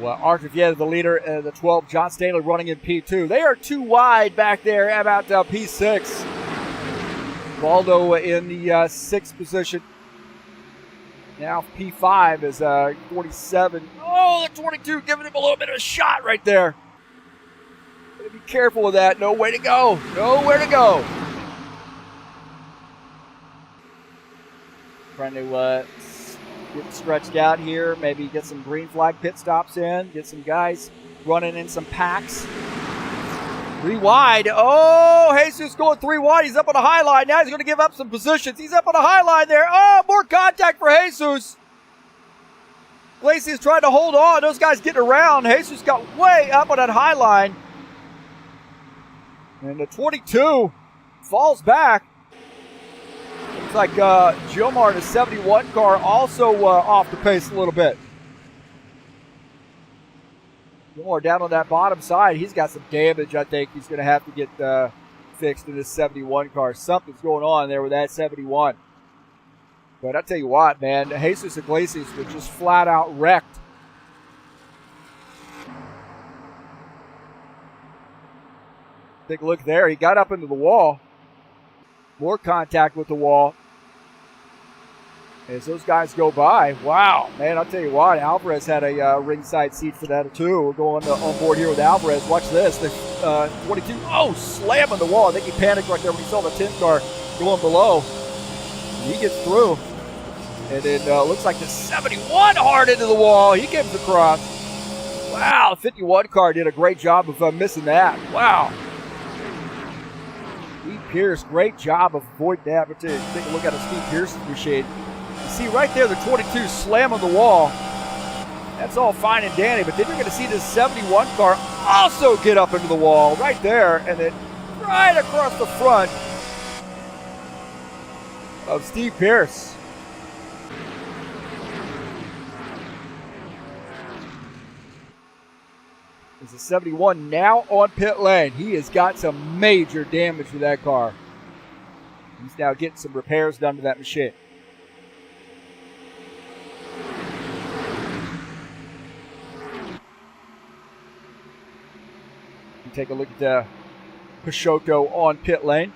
Archivier, the leader, the 12, John Stanley running in P2. They are too wide back there about P6. Waldo in the 6th position. Now P5 is 47. Oh, the 22 giving him a little bit of a shot right there. Gotta be careful with that. No way to go. Nowhere to go. Trying to get stretched out here, maybe get some green flag pit stops in, get some guys running in some packs. 3 wide. Oh, Jesus going 3 wide. He's up on the high line. Now he's going to give up some positions. He's up on the high line there. Oh, more contact for Jesus. Lacey's trying to hold on. Those guys getting around. Jesus got way up on that high line. And the 22 falls back. Looks like Gilmar in the 71 car also off the pace a little bit. Gilmar down on that bottom side. He's got some damage, I think. He's going to have to get fixed in this 71 car. Something's going on there with that 71. But I tell you what, man, Jesus Iglesias was just flat out wrecked. Take a look there. He got up into the wall. More contact with the wall as those guys go by. Wow, man, I'll tell you what, Alvarez had a ringside seat for that too. We're going on board here with Alvarez. Watch this. The 22, slamming the wall. I think he panicked right there when he saw the 10 car going below. He gets through. And then looks like the 71 hard into the wall. He gives the cross. Wow, the 51 car did a great job of missing that. Wow. Steve Pierce, great job of avoiding that. But take a look at Steve Pierce's machine. You see right there the 22 slamming the wall. That's all fine and dandy, but then you're going to see this 71 car also get up into the wall right there, and then right across the front of Steve Pierce. Is the 71 now on pit lane? He has got some major damage to that car. He's now getting some repairs done to that machine. You take a look at Peixoto on pit lane.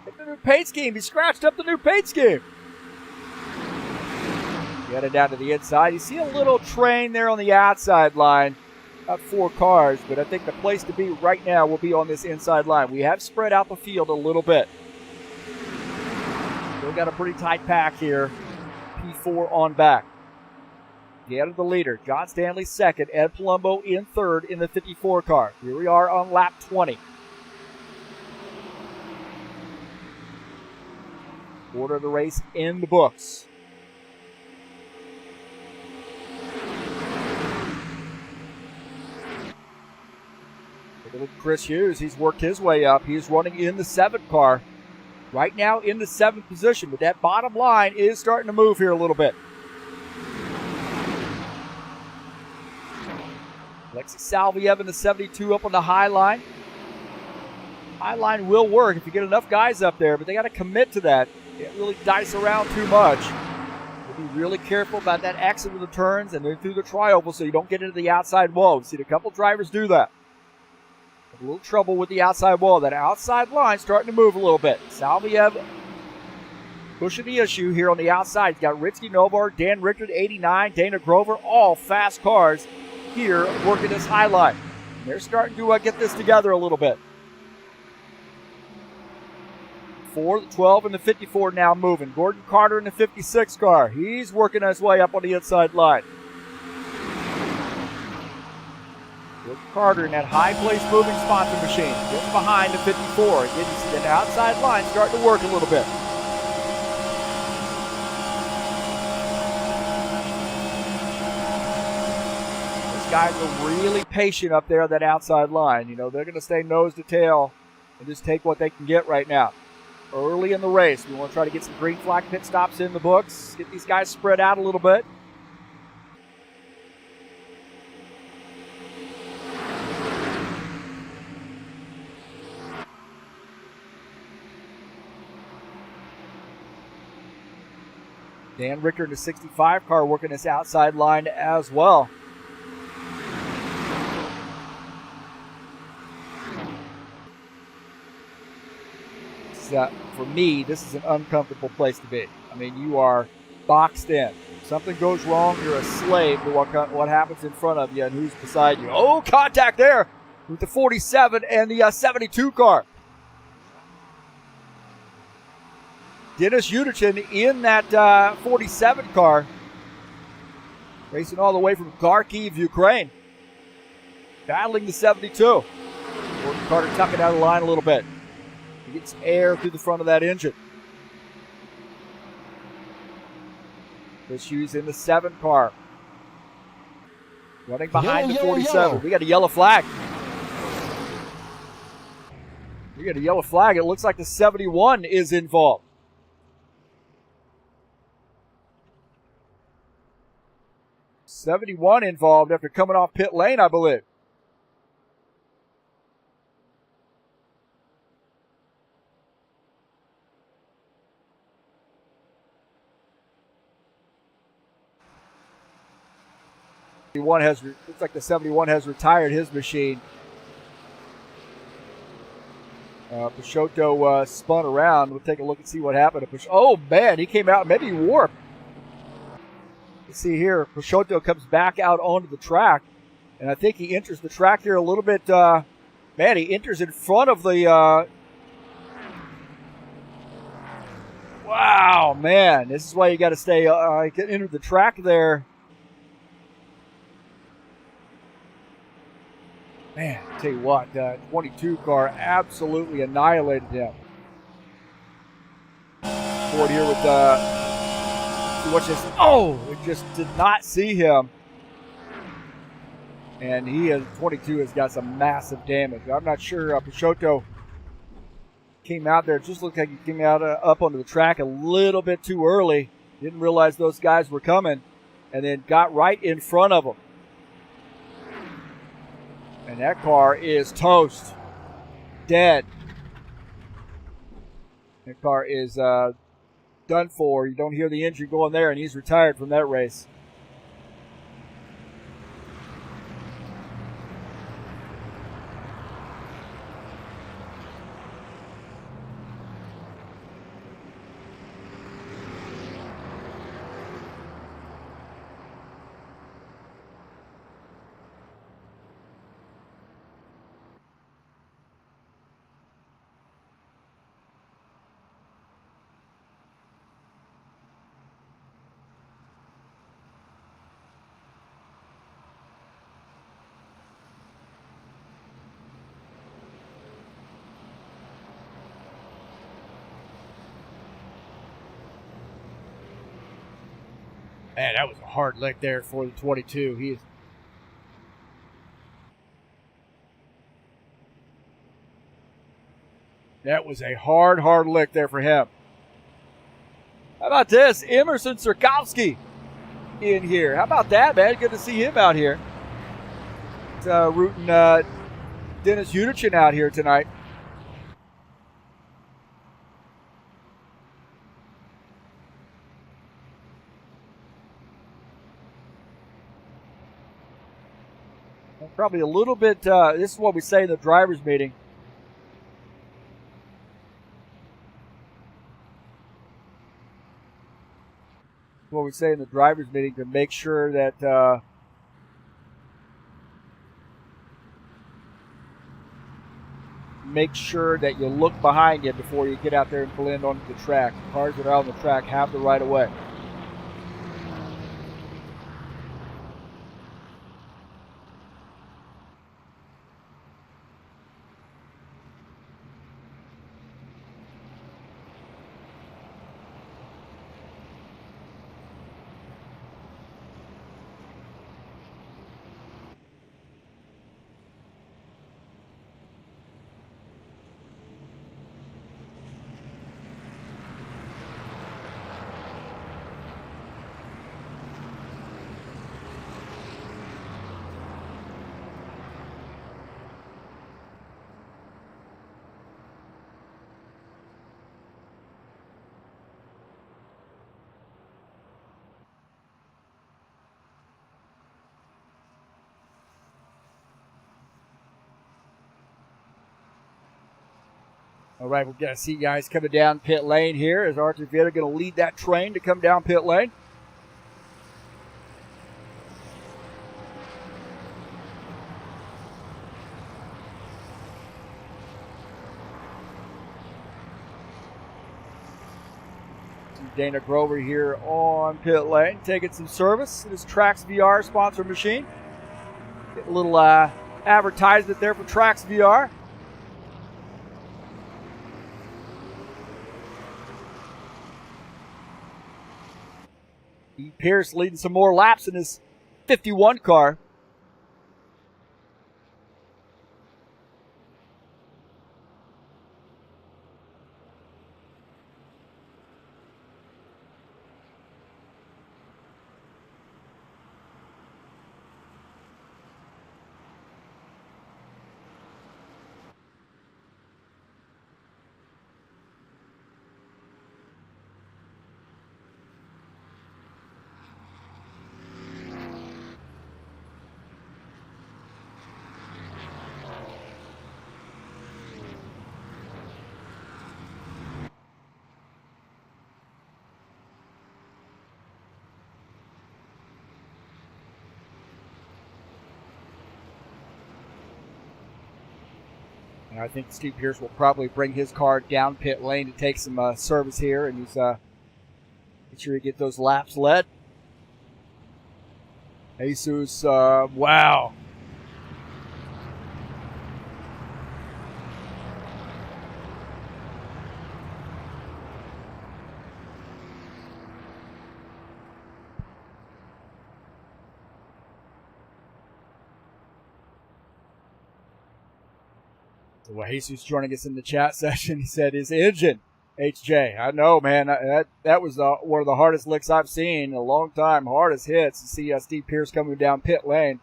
Look at the new paint scheme. He scratched up the new paint scheme. Get it down to the inside. You see a little train there on the outside line. About 4 cars, but I think the place to be right now will be on this inside line. We have spread out the field a little bit. Still got a pretty tight pack here. P4 on back. Get the leader. John Stanley second. Ed Palumbo in third in the 54 car. Here we are on lap 20. Order of the race in the books. Little Chris Hughes, he's worked his way up. He's running in the 7 car. Right now in the 7th position, but that bottom line is starting to move here a little bit. Alexi Salviev in the 72 up on the high line. High line will work if you get enough guys up there, but they got to commit to that. Can't really dice around too much. You'll be really careful about that exit of the turns and then through the tri-oval so you don't get into the outside wall. We've seen a couple drivers do that. A little trouble with the outside wall. That outside line starting to move a little bit. Salviev pushing the issue here on the outside. He's got Ritsky Novar, Dan Richter, 89, Dana Grover, all fast cars here working this high line. And they're starting to get this together a little bit. 4, the 12, and the 54 now moving. Gordon Carter in the 56 car. He's working his way up on the inside line. Gordon Carter in that high place moving sponsor machine. Just behind the 54. Again, you see that outside line starting to work a little bit. These guys are really patient up there on that outside line. You know, they're going to stay nose to tail and just take what they can get right now. Early in the race, we want to try to get some green flag pit stops in the books. Get these guys spread out a little bit. Dan Richter in the 65 car working this outside line as well. For me, this is an uncomfortable place to be. I mean, you are boxed in. If something goes wrong, you're a slave to what happens in front of you and who's beside you. Oh, contact there with the 47 and the 72 car. Dennis Yutichin in that 47 car, racing all the way from Kharkiv, Ukraine, battling the 72. Gordon Carter tucking out of the line a little bit. He gets air through the front of that engine. Chris Hughes in the 7 car, running behind the 47. We got a yellow flag. We got a yellow flag. It looks like the 71 is involved. '71 involved after coming off pit lane, I believe. Looks like the 71 has retired his machine. Peixoto spun around. We'll take a look and see what happened. Oh, man, he came out. Maybe he warped. Let's see here. Peixoto comes back out onto the track, and I think he enters the track here a little bit. Man, he enters in front of the... Wow, man. This is why you got to stay... enter the track there. Man, I tell you what, 22 car absolutely annihilated him. Ford here with watch this. Oh, it just did not see him. And 22 has got some massive damage. I'm not sure Peixoto came out there. It just looked like he came out up onto the track a little bit too early. Didn't realize those guys were coming and then got right in front of them. And that car is toast. Dead. That car is done for. You don't hear the engine going there, and he's retired from that race. Man, that was a hard lick there for the 22. That was a hard lick there for him. How about this? Emerson Sirkowski in here. How about that, man? Good to see him out here. Rooting Dennis Hudichin out here tonight. Probably a little bit, this is what we say in the driver's meeting. What we say in the driver's meeting to make sure that you look behind you before you get out there and blend onto the track. Cars that are out on the track have the right of way. All right, we're going to see guys coming down pit lane here as Arthur Vieta going to lead that train to come down pit lane. Dana Grover here on pit lane, taking some service in his Trax VR sponsor machine. Get a little advertisement there for Trax VR. Pierce leading some more laps in his 51 car. And I think Steve Pierce will probably bring his car down pit lane to take some service here, and he's make sure he get those laps led. Jesus, wow. Well, Jesus joining us in the chat session. He said his engine, HJ. I know, man. That was one of the hardest licks I've seen in a long time. Hardest hits to see Steve Pierce coming down pit lane.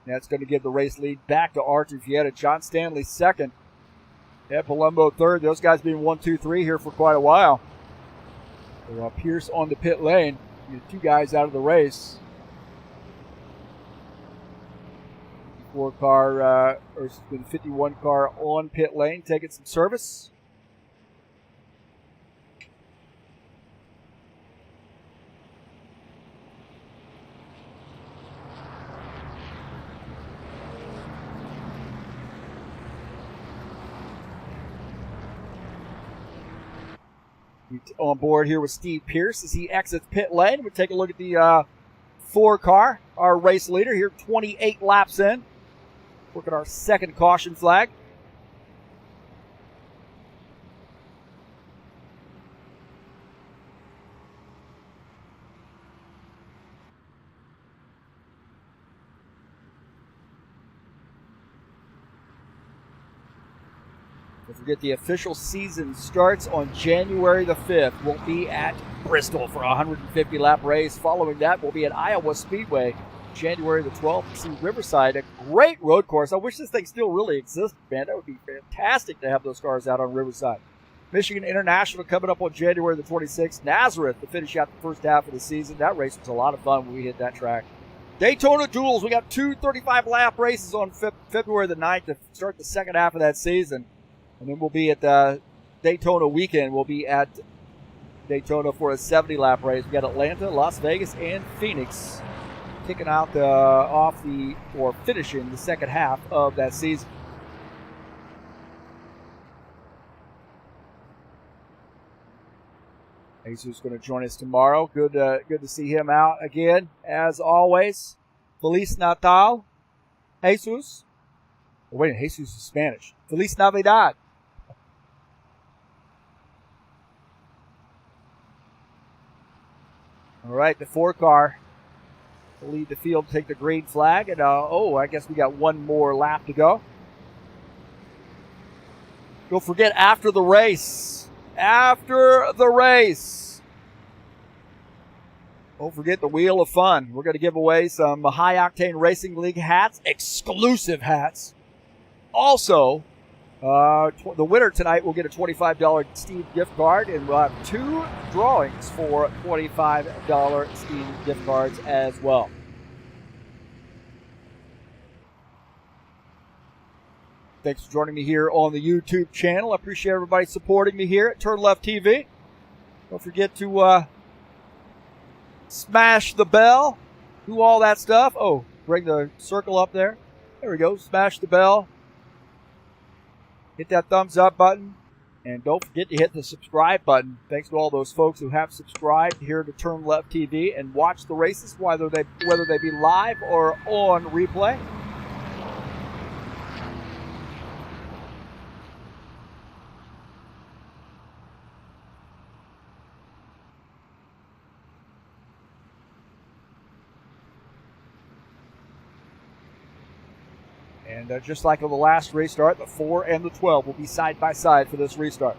That's going to give the race lead back to Arthur Vieta. John Stanley second. Ed Palumbo third. Those guys been 1, 2, 3 here for quite a while. So, Pierce on the pit lane. Two guys out of the race. 51 car on pit lane, taking some service. On board here with Steve Pierce as he exits pit lane. We'll take a look at the 4 car, our race leader here, 28 laps in. Look at our second caution flag. Don't forget the official season starts on January the 5th. We'll be at Bristol for a 150-lap race. Following that, we'll be at Iowa Speedway January the 12th to see Riverside, a great road course. I wish this thing still really existed, man. That would be fantastic to have those cars out on Riverside. Michigan International coming up on January the 26th. Nazareth to finish out the first half of the season. That race was a lot of fun when we hit that track. Daytona Duels. We got two 35-lap races on February the 9th to start the second half of that season. And then we'll be at Daytona weekend. We'll be at Daytona for a 70-lap race. We got Atlanta, Las Vegas, and Phoenix kicking out finishing the second half of that season. Jesus is going to join us tomorrow. Good to see him out again, as always. Feliz Natal, Jesus. Oh, wait, Jesus is Spanish. Feliz Navidad. All right, the 4-car will lead the field, take the green flag. And, I guess we got one more lap to go. Don't forget, after the race, don't forget the Wheel of Fun. We're going to give away some High Octane Racing League hats, exclusive hats. Also, the winner tonight will get a $25 Steam gift card, and we'll have two drawings for $25 Steam gift cards as well. Thanks for joining me here on the YouTube channel. I appreciate everybody supporting me here at TurnLeftTV. Don't forget to smash the bell, do all that stuff. Oh, bring the circle up there. There we go. Smash the bell. Hit that thumbs up button. And don't forget to hit the subscribe button. Thanks to all those folks who have subscribed here to TurnLeftTV and watch the races, whether they be live or on replay. And just like on the last restart, the 4 and the 12 will be side by side for this restart.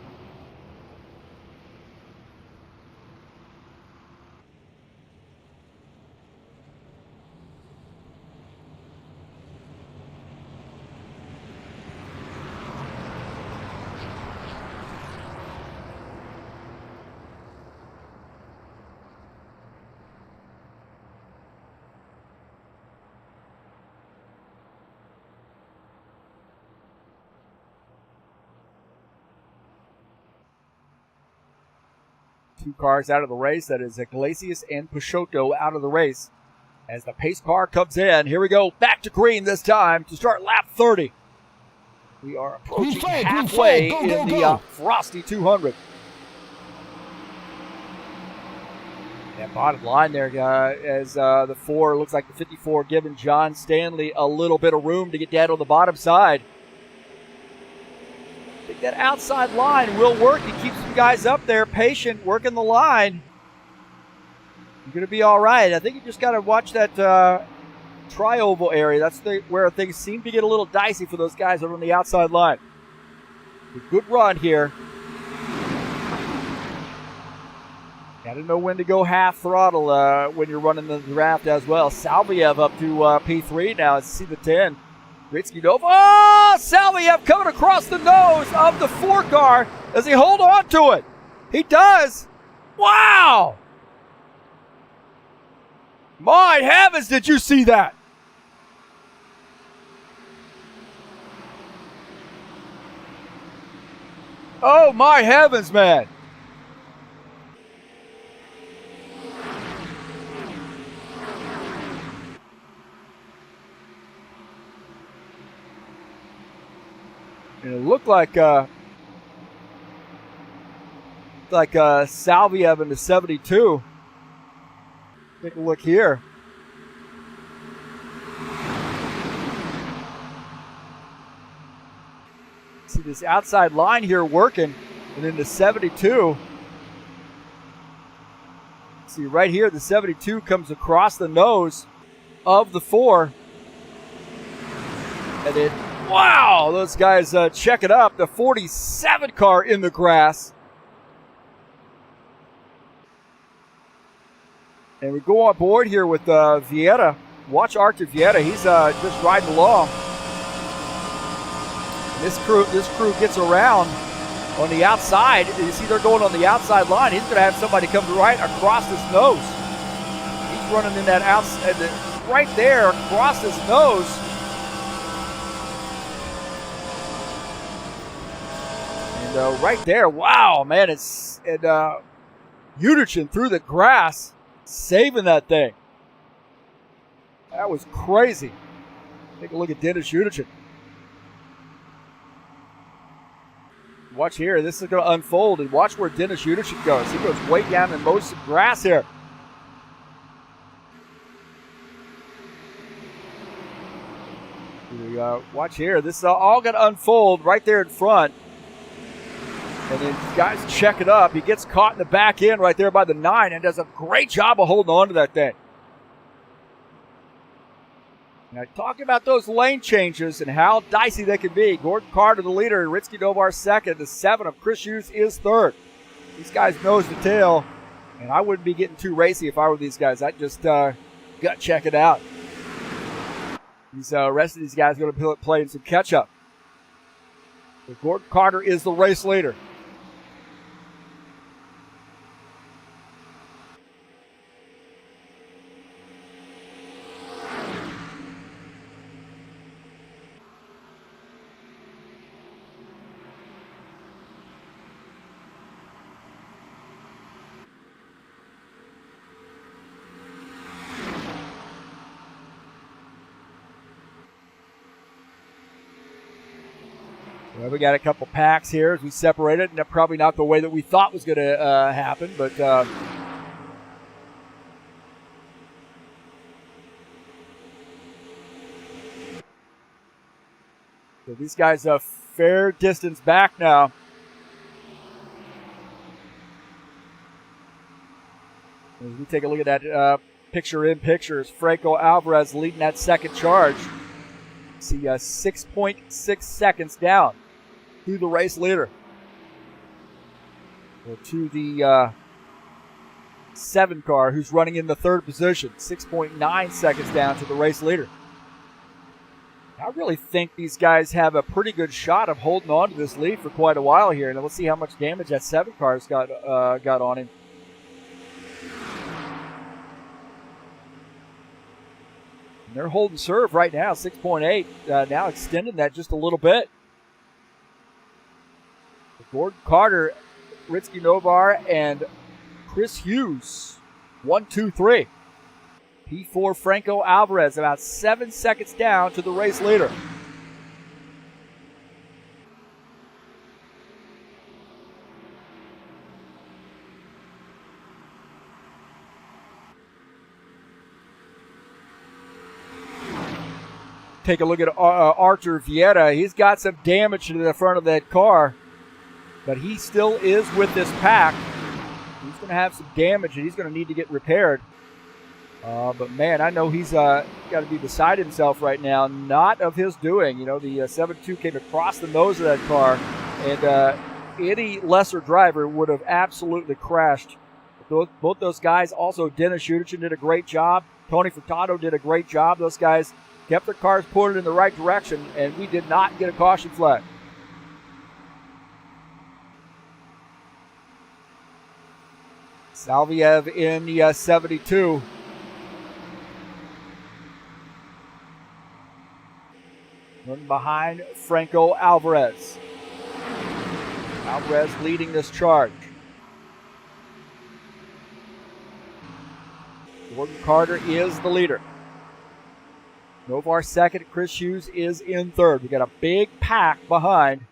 Two cars out of the race. That is Iglesias and Peixoto out of the race. As the pace car comes in, here we go. Back to green this time to start lap 30. We are approaching halfway in the Frosty 200. That bottom line there, as the 4 looks like the 54 giving John Stanley a little bit of room to get down on the bottom side. I think that outside line will work. He keeps some guys up there, patient, working the line. You're going to be all right. I think you just got to watch that tri-oval area. That's where things seem to get a little dicey for those guys that are on the outside line. A good run here. Got to know when to go half throttle when you're running the draft as well. Salviev up to P3 now. Let's see the 10. Gritsky Nova. Oh, Salviev coming across the nose of the 4 car. Does he hold on to it? He does. Wow. My heavens, did you see that? Oh, my heavens, man. And it looked like Salviev in the 72. Take a look here. See this outside line here working, and then the 72. See right here, the 72 comes across the nose of the 4, and it Wow, those guys check it up. The 47 car in the grass. And we go on board here with Vieira. Watch Arthur Vieira. He's just riding along. And this crew gets around on the outside. You see they're going on the outside line. He's going to have somebody come right across his nose. He's running in that outside, right there across his nose. And right there, wow, man, it's Udichin through the grass, saving that thing. That was crazy. Take a look at Dennis Udichin. Watch here. This is going to unfold, and watch where Dennis Udichin goes. He goes way down in most grass here. Watch here. This is all going to unfold right there in front. And then guys check it up. He gets caught in the back end right there by the 9 and does a great job of holding on to that thing. Now, talking about those lane changes and how dicey they can be. Gordon Carter, the leader. Ritsky Novar second. The 7 of Chris Hughes is third. These guys nose to tail. And I wouldn't be getting too racy if I were these guys. I'd just gut check it out. These rest of these guys are going to play in some catch-up. So Gordon Carter is the race leader. Well, we got a couple packs here as we separate it, and probably not the way that we thought was going to happen, but so these guys a fair distance back now. As we take a look at that picture-in-picture, as Franco Alvarez leading that second charge. See 6.6 seconds down to the race leader. Or to the 7 car who's running in the third position. 6.9 seconds down to the race leader. I really think these guys have a pretty good shot of holding on to this lead for quite a while here. And let's see how much damage that 7 car's got on him. And they're holding serve right now, 6.8. Now extending that just a little bit. Gordon Carter, Ritsky Novar, and Chris Hughes. 1, 2, 3. P4 Franco Alvarez about 7 seconds down to the race leader. Take a look at Arthur Vieira. He's got some damage to the front of that car, but he still is with this pack. He's going to have some damage and he's going to need to get repaired. But man, I know he's got to be beside himself right now. Not of his doing. You know, the 7.2 came across the nose of that car, and any lesser driver would have absolutely crashed. Both those guys, also Dennis Udichin did a great job. Tony Furtado did a great job. Those guys kept their cars pointed in the right direction, and we did not get a caution flag. Salviev in the 72. Running behind Franco Alvarez. Alvarez leading this charge. Gordon Carter is the leader. Novar second. Chris Hughes is in third. We got a big pack behind.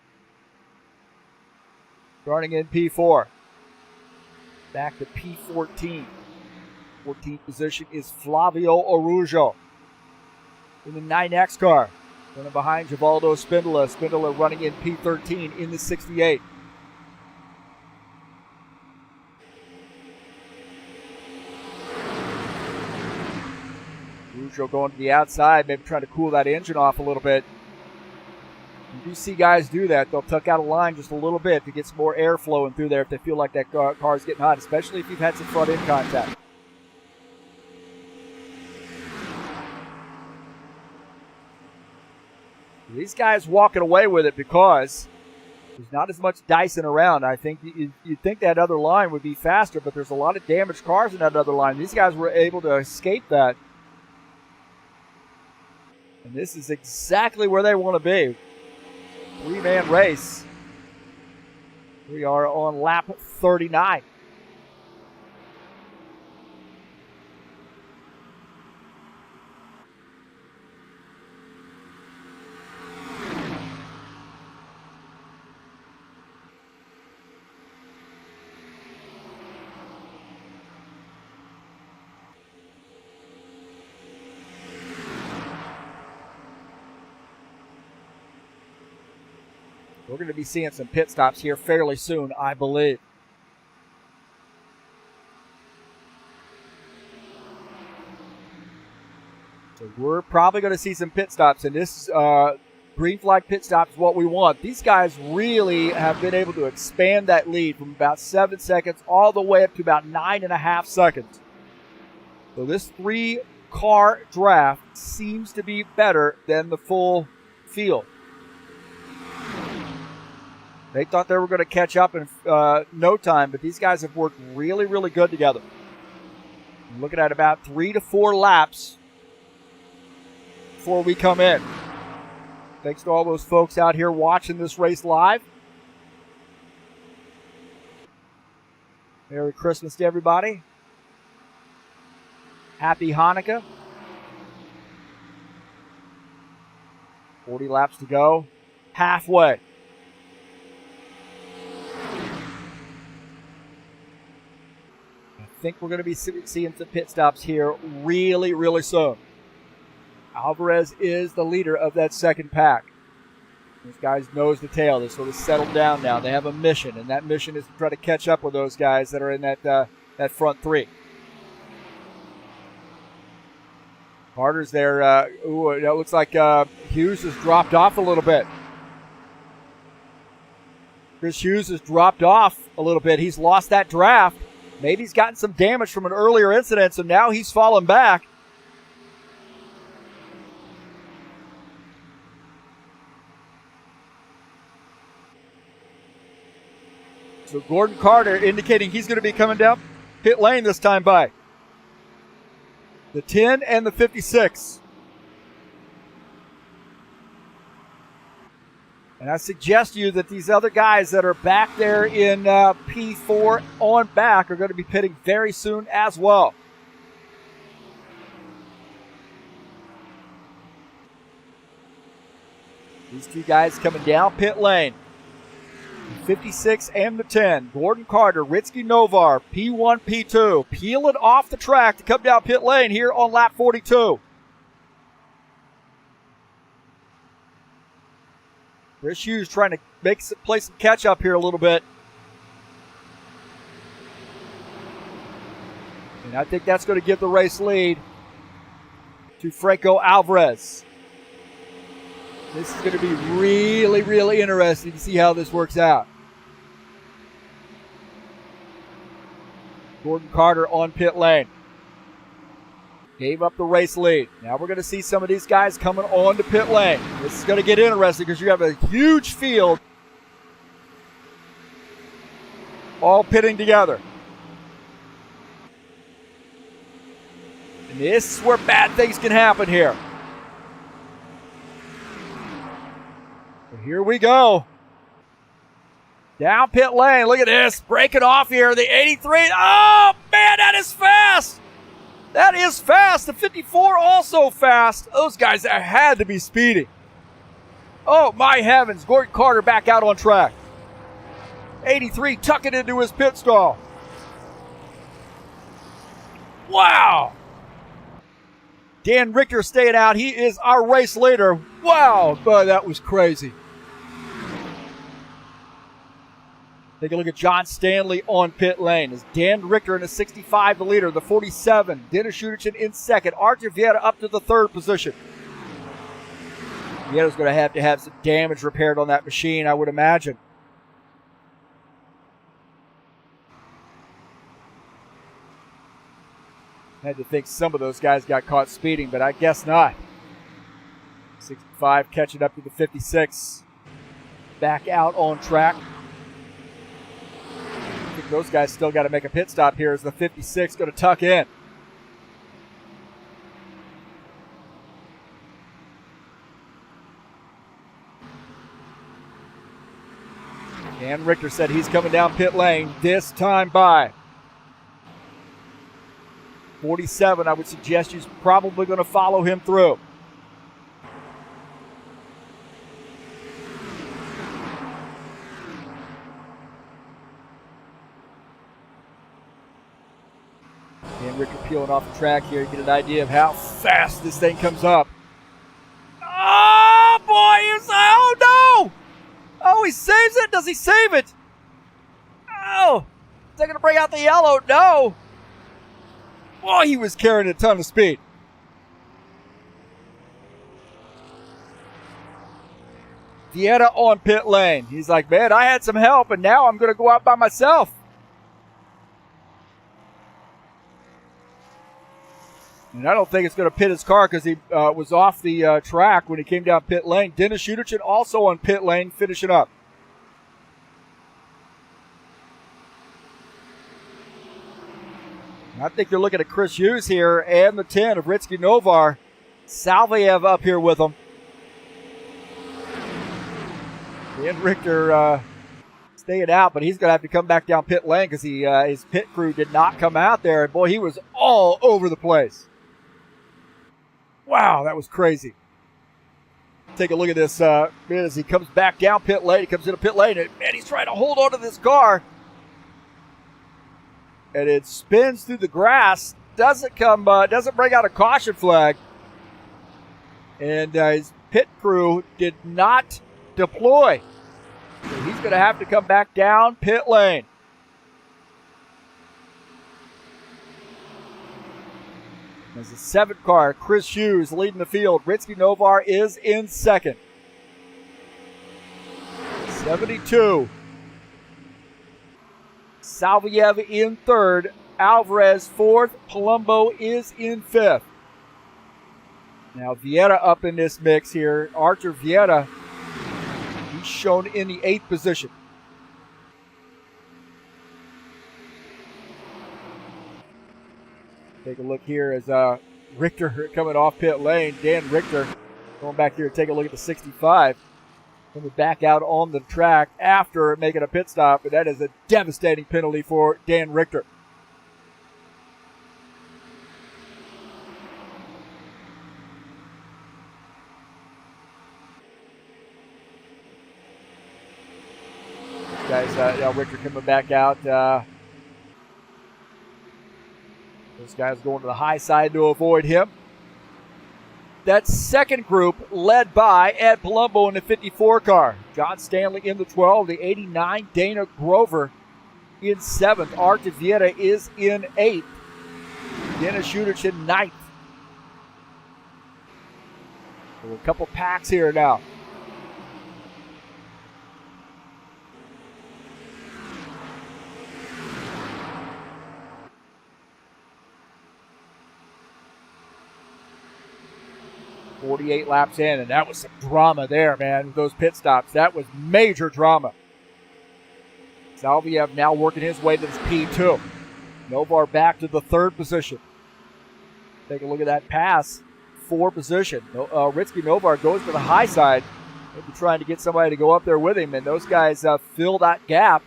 Starting in P4. Back to P14. 14th position is Flavio Arujo in the 9X car. Running behind Givaldo Spindola. Spindola running in P13 in the 68. Arujo going to the outside, maybe trying to cool that engine off a little bit. You do see guys do that. They'll tuck out a line just a little bit to get some more air flowing through there if they feel like that car is getting hot, especially if you've had some front end contact. These guys walking away with it because there's not as much dicing around. I think you'd think that other line would be faster, but there's a lot of damaged cars in that other line. These guys were able to escape that. And this is exactly where they want to be. Three-man race. We are on lap 39. We're going to be seeing some pit stops here fairly soon, I believe. So we're probably going to see some pit stops, and this green flag pit stop is what we want. These guys really have been able to expand that lead from about 7 seconds all the way up to about 9.5 seconds. So this 3-car draft seems to be better than the full field. They thought they were going to catch up in no time, but these guys have worked really, really good together. I'm looking at about 3 to 4 laps before we come in. Thanks to all those folks out here watching this race live. Merry Christmas to everybody. Happy Hanukkah. 40 laps to go. Halfway. I think we're going to be seeing some pit stops here really, really soon. Alvarez is the leader of that second pack. These guys nose to tail. They sort of settled down now. They have a mission, and that mission is to try to catch up with those guys that are in that front 3. Carter's there. It looks like Hughes has dropped off a little bit. Chris Hughes has dropped off a little bit. He's lost that draft. Maybe he's gotten some damage from an earlier incident, so now he's fallen back. So Gordon Carter indicating he's going to be coming down pit lane this time by the 10 and the 56. And I suggest to you that these other guys that are back there in P4 on back are going to be pitting very soon as well. These two guys coming down pit lane. The 56 and the 10. Gordon Carter, Ritsky Novar, P1, P2. Peeling off the track to come down pit lane here on lap 42. Chris Hughes trying to play some catch up here a little bit. And I think that's going to give the race lead to Franco Alvarez. This is going to be really, really interesting to see how this works out. Gordon Carter on pit lane. Gave up the race lead. Now we're going to see some of these guys coming on to pit lane. This is going to get interesting because you have a huge field all pitting together. And this is where bad things can happen here. So here we go. Down pit lane. Look at this. Breaking off here. The 83. Oh, man, that is fast. That is fast. The 54 also fast. Those guys had to be speedy. Oh, my heavens. Gordon Carter back out on track. 83 tucking into his pit stall. Wow. Dan Richter staying out. He is our race leader. Wow. Boy, that was crazy. Take a look at John Stanley on pit lane. Is Dan Richter in the 65, the leader. The 47, Dennis Schuderchen in second. Archie Vieira up to the third position. Vietta's going to have some damage repaired on that machine, I would imagine. Had to think some of those guys got caught speeding, but I guess not. 65 catching up to the 56. Back out on track. I think those guys still got to make a pit stop here as the 56 going to tuck in. Dan Richter said he's coming down pit lane this time by 47. I would suggest he's probably going to follow him through. Dan Richter peeling off the track here. You get an idea of how fast this thing comes up. Oh, boy! Oh, no! Oh, he saves it. Does he save it? Oh, is that going to bring out the yellow? No. Boy, he was carrying a ton of speed. Vietta on pit lane. He's like, man, I had some help, and now I'm going to go out by myself. And I don't think it's going to pit his car because he was off the track when he came down pit lane. Dennis Schuderchin also on pit lane, finishing up. And I think you're looking at Chris Hughes here and the 10 of Ritsky Novar. Salvayev up here with him. Dan Richter staying out, but he's going to have to come back down pit lane because his pit crew did not come out there. And boy, he was all over the place. Wow, that was crazy. Take a look at this as he comes back down pit lane. He comes into pit lane, and man, he's trying to hold on to this car. And it spins through the grass. Doesn't bring out a caution flag. And his pit crew did not deploy. So he's going to have to come back down pit lane. As the 7th car, Chris Hughes leading the field. Ritsky Novar is in second. 72. Salvayev in third. Alvarez fourth. Palumbo is in fifth. Now Vietta up in this mix here. Archer Vietta, he's shown in the 8th position. Take a look here as Richter coming off pit lane. Dan Richter going back here to take a look at the 65. Coming back out on the track after making a pit stop, but that is a devastating penalty for Dan Richter. Guys, now Richter coming back out. Those guys going to the high side to avoid him. That second group led by Ed Palumbo in the 54 car. John Stanley in the 12, the 89, Dana Grover in 7th. Archer Vietta is in 8th. Dennis Schuderchin 9th. So a couple packs here now. .48 laps in, and that was some drama there, man, with those pit stops. That was major drama. Salvayev now working his way to this P2. Novar back to the 3rd position. Take a look at that pass. 4 position. Ritsky Novar goes to the high side. Maybe trying to get somebody to go up there with him, and those guys fill that gap.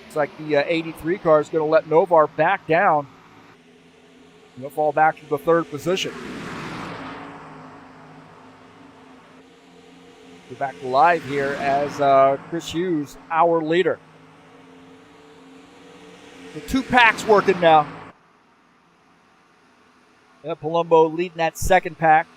Looks like the 83 car is going to let Novar back down. He'll fall back to the 3rd position. We're back live here as Chris Hughes, our leader. The 2 packs working now. Palumbo leading that 2nd pack.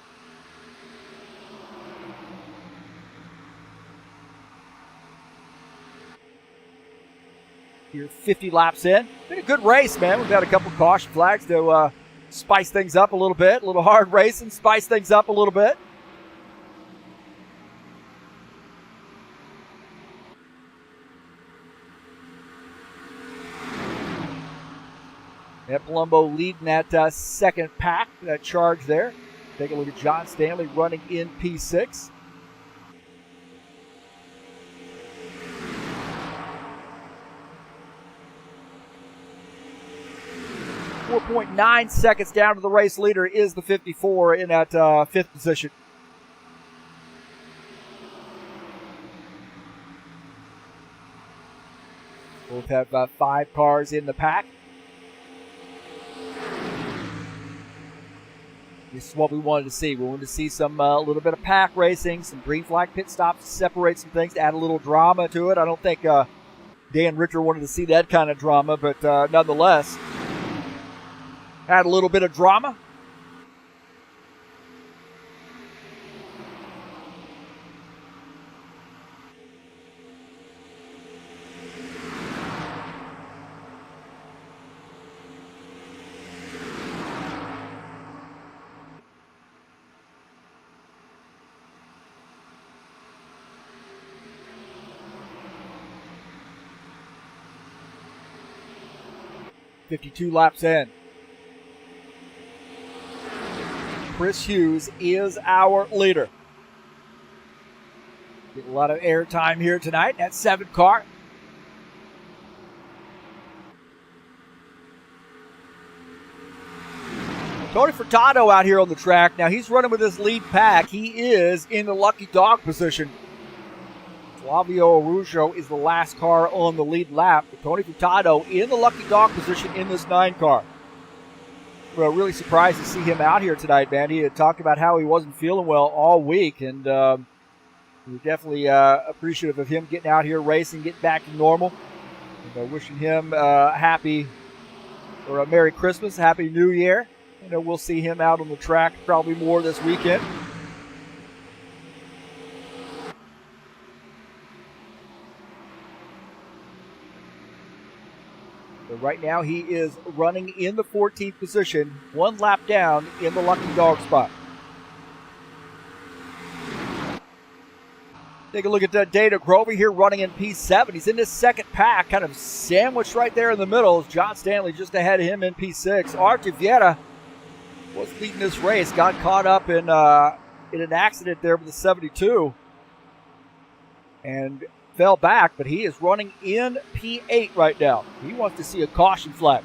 Here 50 laps in. Been a good race, man. We've got a couple caution flags to spice things up a little bit. A little hard racing, spice things up a little bit. Ed Palumbo leading that second pack, that charge there. Take a look at John Stanley running in P6. .9 seconds down to the race leader is the 54 in that fifth position. Both have 5 cars in the pack. This is what we wanted to see. We wanted to see some little bit of pack racing, some green flag pit stops to separate some things, to add a little drama to it. I don't think Dan Richter wanted to see that kind of drama, but nonetheless, had a little bit of drama. .52 laps in. Chris Hughes is our leader. Get a lot of airtime here tonight. That 7 car. Tony Furtado out here on the track. Now he's running with his lead pack. He is in the lucky dog position. Flavio Araujo is the last car on the lead lap. But Tony Furtado in the lucky dog position in this 9 car. We're really surprised to see him out here tonight, man. He had talked about how he wasn't feeling well all week, and we're definitely appreciative of him getting out here racing, getting back to normal. And wishing him a Merry Christmas, Happy New Year. We'll see him out on the track probably more this weekend. But right now he is running in the 14th position, 1 lap down in the lucky dog spot. Take a look at Dana Grover here running in P7. He's in his second pack, kind of sandwiched right there in the middle. John Stanley just ahead of him in P6. Artie Vieira was leading this race, got caught up in an accident there with the 72 and fell back, but he is running in P8 right now. He wants to see a caution flag.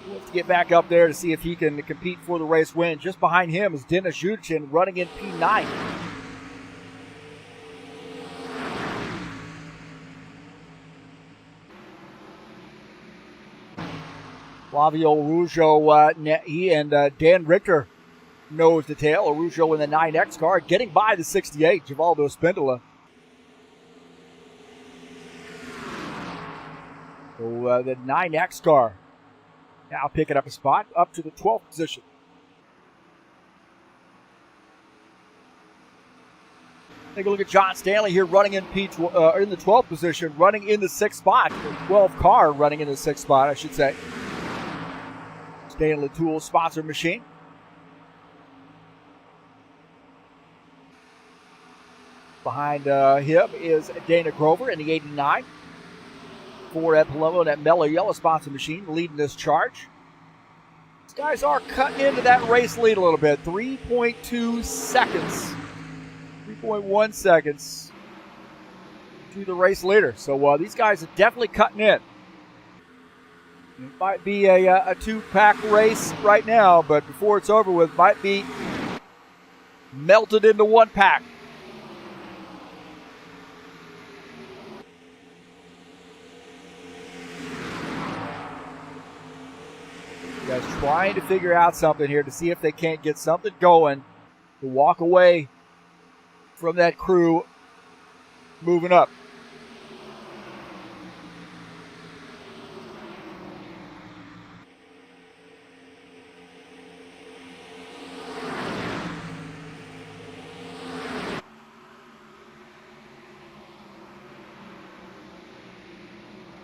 He wants to get back up there to see if he can compete for the race win. Just behind him is Dennis Judichin running in P9. Flavio Araujo, he and Dan Richter nose to tail. Araujo in the 9X car, getting by the 68, Givaldo Spindola. So the 9X car now picking up a spot up to the 12th position. Take a look at John Stanley here running in in the 12th position, running in the 6th spot. The 12th car running in the 6th spot, I should say. Stanley Tool sponsor machine. Behind him is Dana Grover in the 89. For Ed Palumbo, that mellow yellow sponsor machine leading this charge. These guys are cutting into that race lead a little bit. 3.2 seconds. 3.1 seconds to the race leader. So these guys are definitely cutting in. It might be a 2-pack race right now, but before it's over with, might be melted into 1 pack. Guys trying to figure out something here to see if they can't get something going to walk away from that crew moving up.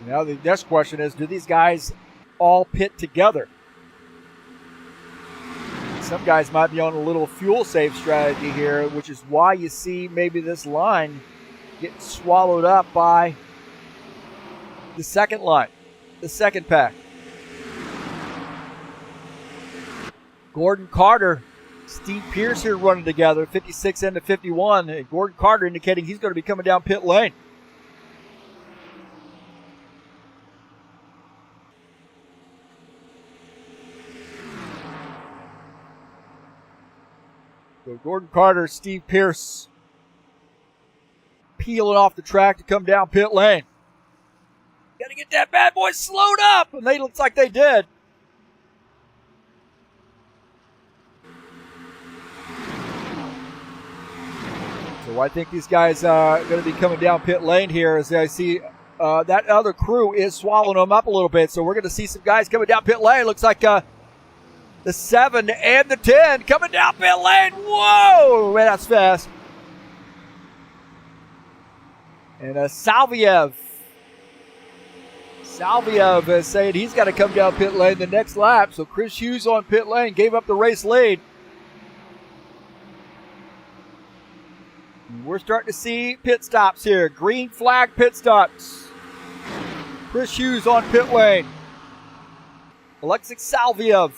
Now the next question is, do these guys all pit together? Some guys might be on a little fuel save strategy here, which is why you see maybe this line get swallowed up by the second line, the second pack. Gordon Carter, Steve Pierce here running together, 56 into 51. And Gordon Carter indicating he's going to be coming down pit lane. So Gordon Carter, Steve Pierce peeling off the track to come down pit lane. Got to get that bad boy slowed up, and they looks like they did. So I think these guys are going to be coming down pit lane here as I see that other crew is swallowing them up a little bit. So we're going to see some guys coming down pit lane. Looks like the 7 and the 10 coming down pit lane. Whoa, man, that's fast. And Salviev is saying he's got to come down pit lane the next lap. So Chris Hughes on pit lane gave up the race lead. We're starting to see pit stops here. Green flag pit stops. Chris Hughes on pit lane. Alexei Salviev.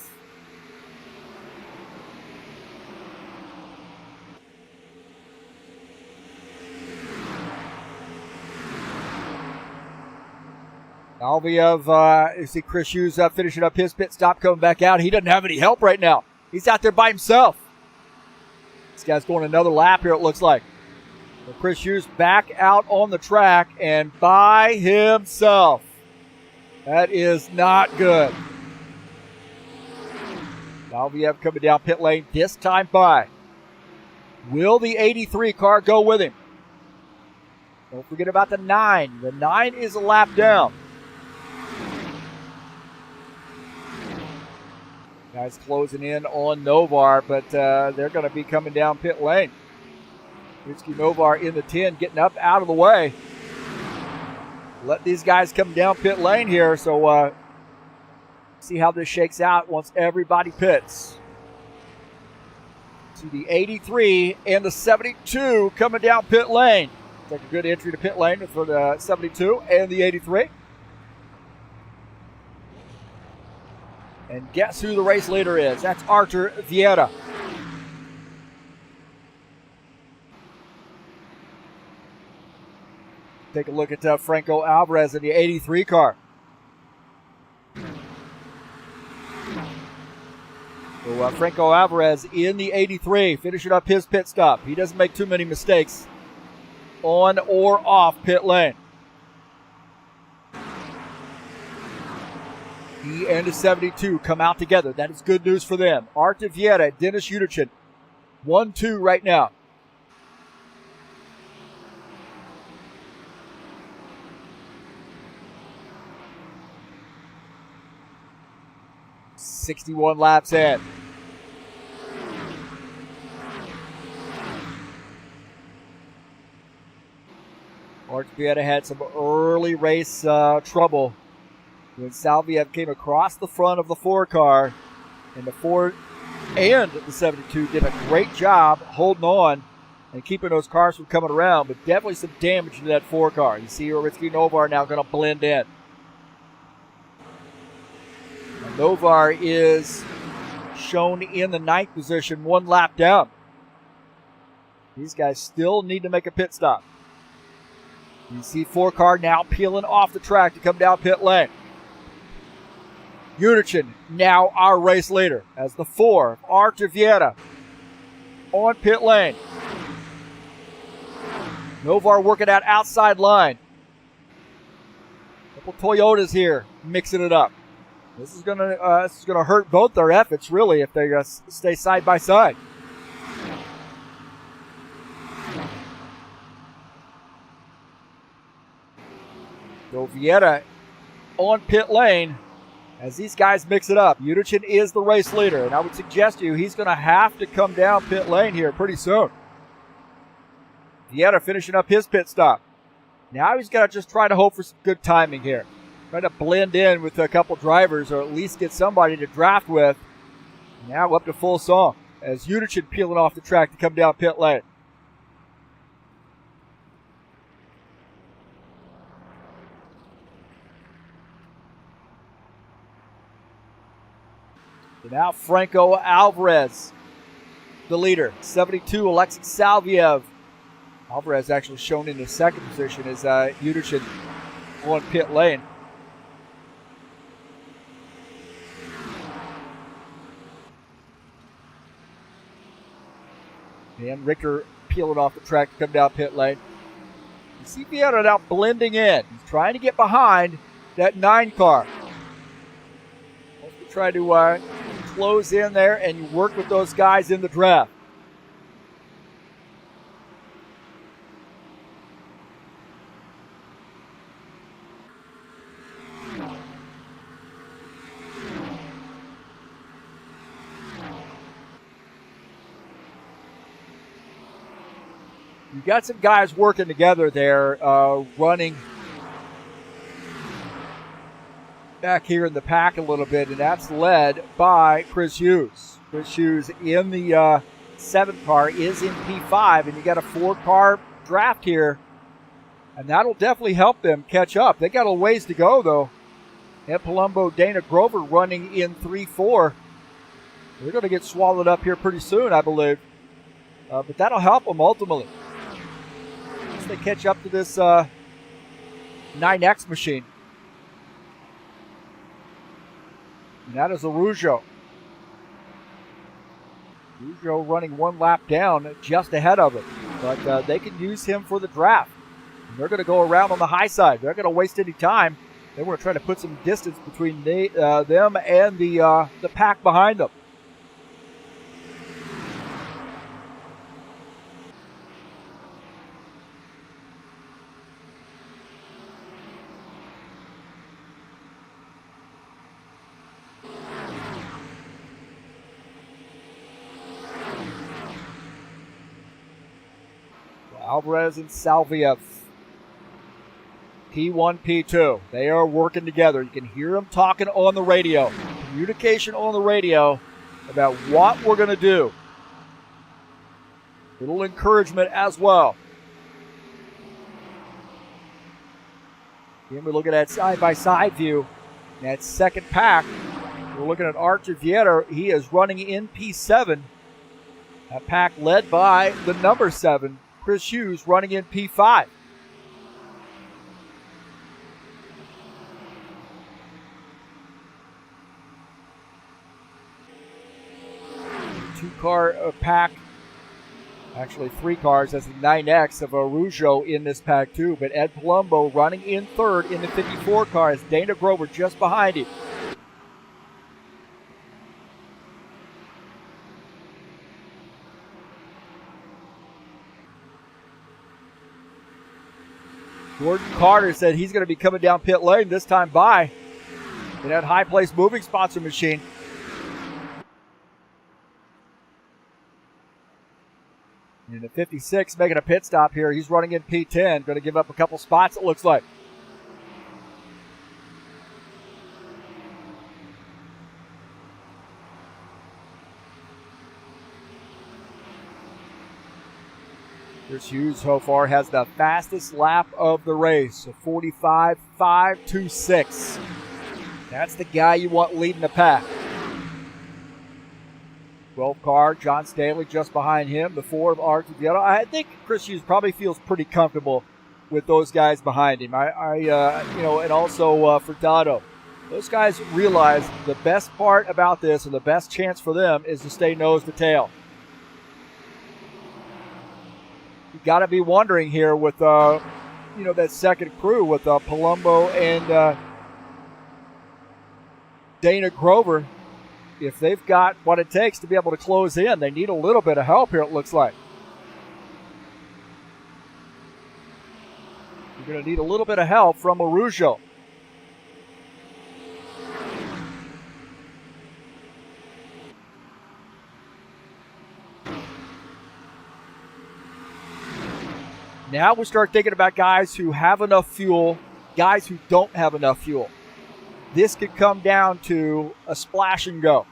Salviev, you see Chris Hughes finishing up his pit stop, coming back out. He doesn't have any help right now. He's out there by himself. This guy's going another lap here, it looks like. So Chris Hughes back out on the track and by himself. That is not good. Salviev coming down pit lane, this time by. Will the 83 car go with him? Don't forget about the 9. The 9 is a lap down. Guys closing in on Novar, but they're going to be coming down pit lane. Rizky Novar in the 10, getting up out of the way. Let these guys come down pit lane here, so see how this shakes out once everybody pits. See the 83 and the 72 coming down pit lane. Take a good entry to pit lane for the 72 and the 83. And guess who the race leader is? That's Artur Vieira. Take a look at Franco Alvarez in the 83 car. So Franco Alvarez in the 83, finishing up his pit stop. He doesn't make too many mistakes on or off pit lane. He and the 72 come out together. That is good news for them. Artur Vieira, Dennis Udichin, 1-2 right now. .61 laps in. Artur Vieira had some early race trouble when Salviev came across the front of the 4 car, and the 4 and the 72 did a great job holding on and keeping those cars from coming around, but definitely some damage to that 4 car. You see Rizky Novar now going to blend in. Novar is shown in the 9th position, 1 lap down. These guys still need to make a pit stop. You see 4 car now peeling off the track to come down pit lane. Udichin, now our race leader, as the 4, Artur Vieira, on pit lane. Novar working that outside line. Couple Toyotas here, mixing it up. This is gonna hurt both their efforts, really, if they stay side by side. So Vieira on pit lane as these guys mix it up. Udichin is the race leader, and I would suggest to you he's going to have to come down pit lane here pretty soon. Vieira finishing up his pit stop. Now he's got to just try to hope for some good timing here. Try to blend in with a couple drivers or at least get somebody to draft with. Now up to full song as Udichin peeling off the track to come down pit lane. So now Franco Alvarez, the leader. 72, Alexei Salviev. Alvarez actually shown in the second position as Udichin on pit lane. And Richter peeling off the track to come down pit lane. You see Vieira now blending in. He's trying to get behind that 9 car. Try to close in there and work with those guys in the draft. You got some guys working together there, running back here in the pack a little bit, and that's led by Chris Hughes. Chris Hughes in the 7 car is in P5, and you got a 4-car draft here, and that'll definitely help them catch up. They got a ways to go, though. Ed Palumbo, Dana Grover running in 3-4. They're going to get swallowed up here pretty soon, I believe. But that'll help them ultimately as they catch up to this 9X machine. And that is Araujo. Araujo running 1 lap down just ahead of it. But they can use him for the draft. And they're going to go around on the high side. They're not going to waste any time. They want to try to put some distance between them and the pack behind them. Alvarez and Salviev. P1, P2. They are working together. You can hear them talking on the radio. Communication on the radio about what we're going to do. Little encouragement as well. Again, we're looking at side-by-side view. That second pack, we're looking at Archer Vieira. He is running in P7. That pack led by the number 7. Chris Hughes running in P5. Two-car pack, actually 3 cars. That's the 9X of Araujo in this pack too. But Ed Palumbo running in 3rd in the 54 car as Dana Grover just behind him. Gordon Carter said he's going to be coming down pit lane this time by in that high place moving sponsor machine. In the 56, making a pit stop here. He's running in P10. Going to give up a couple spots, it looks like. Chris Hughes so far has the fastest lap of the race, a 45.526. That's the guy you want leading the pack. 12 car, John Stanley just behind him. The 4 of Archer Vieira. I think Chris Hughes probably feels pretty comfortable with those guys behind him. And also Furtado. Those guys realize the best part about this and the best chance for them is to stay nose to tail. You got to be wondering here with that second crew with Palumbo and Dana Grover, if they've got what it takes to be able to close in. They need a little bit of help here, it looks like. You're going to need a little bit of help from Araujo. Now we start thinking about guys who have enough fuel, guys who don't have enough fuel. This could come down to a splash and go.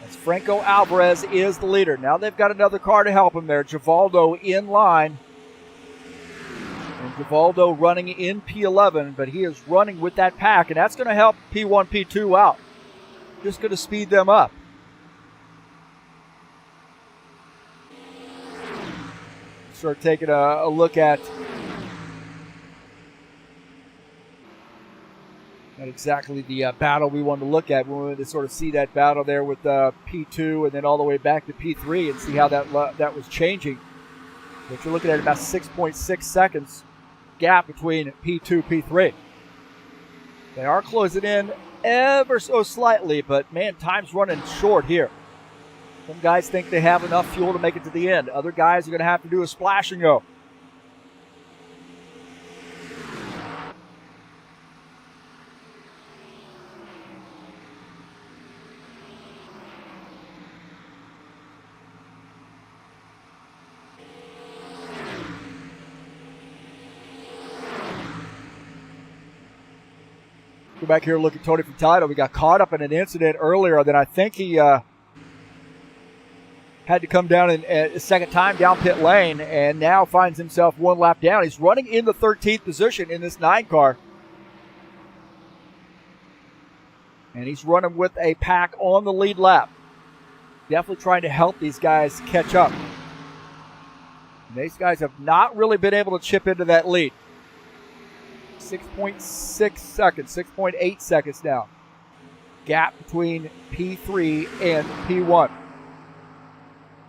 As Franco Alvarez is the leader. Now they've got another car to help him there. Givaldo in line. And Givaldo running in P11, but he is running with that pack, and that's going to help P1, P2 out. just going to speed them up. Start taking a look at not exactly the battle we wanted to look at. We wanted to sort of see that battle there with P2 and then all the way back to P3 and see how that was changing. But you're looking at about 6.6 seconds gap between P2 P3. They are closing in ever so slightly, but man, time's running short here. Some guys think they have enough fuel to make it to the end. Other guys are going to have to do a splash and go. Go back here and look at Tony Furtado. We got caught up in an incident earlier that I think he had to come down a second time down pit lane and now finds himself one lap down. He's running in the 13th position in this 9 car. And he's running with a pack on the lead lap. Definitely trying to help these guys catch up. And these guys have not really been able to chip into that lead. 6.6 seconds, 6.8 seconds now. Gap between P3 and P1.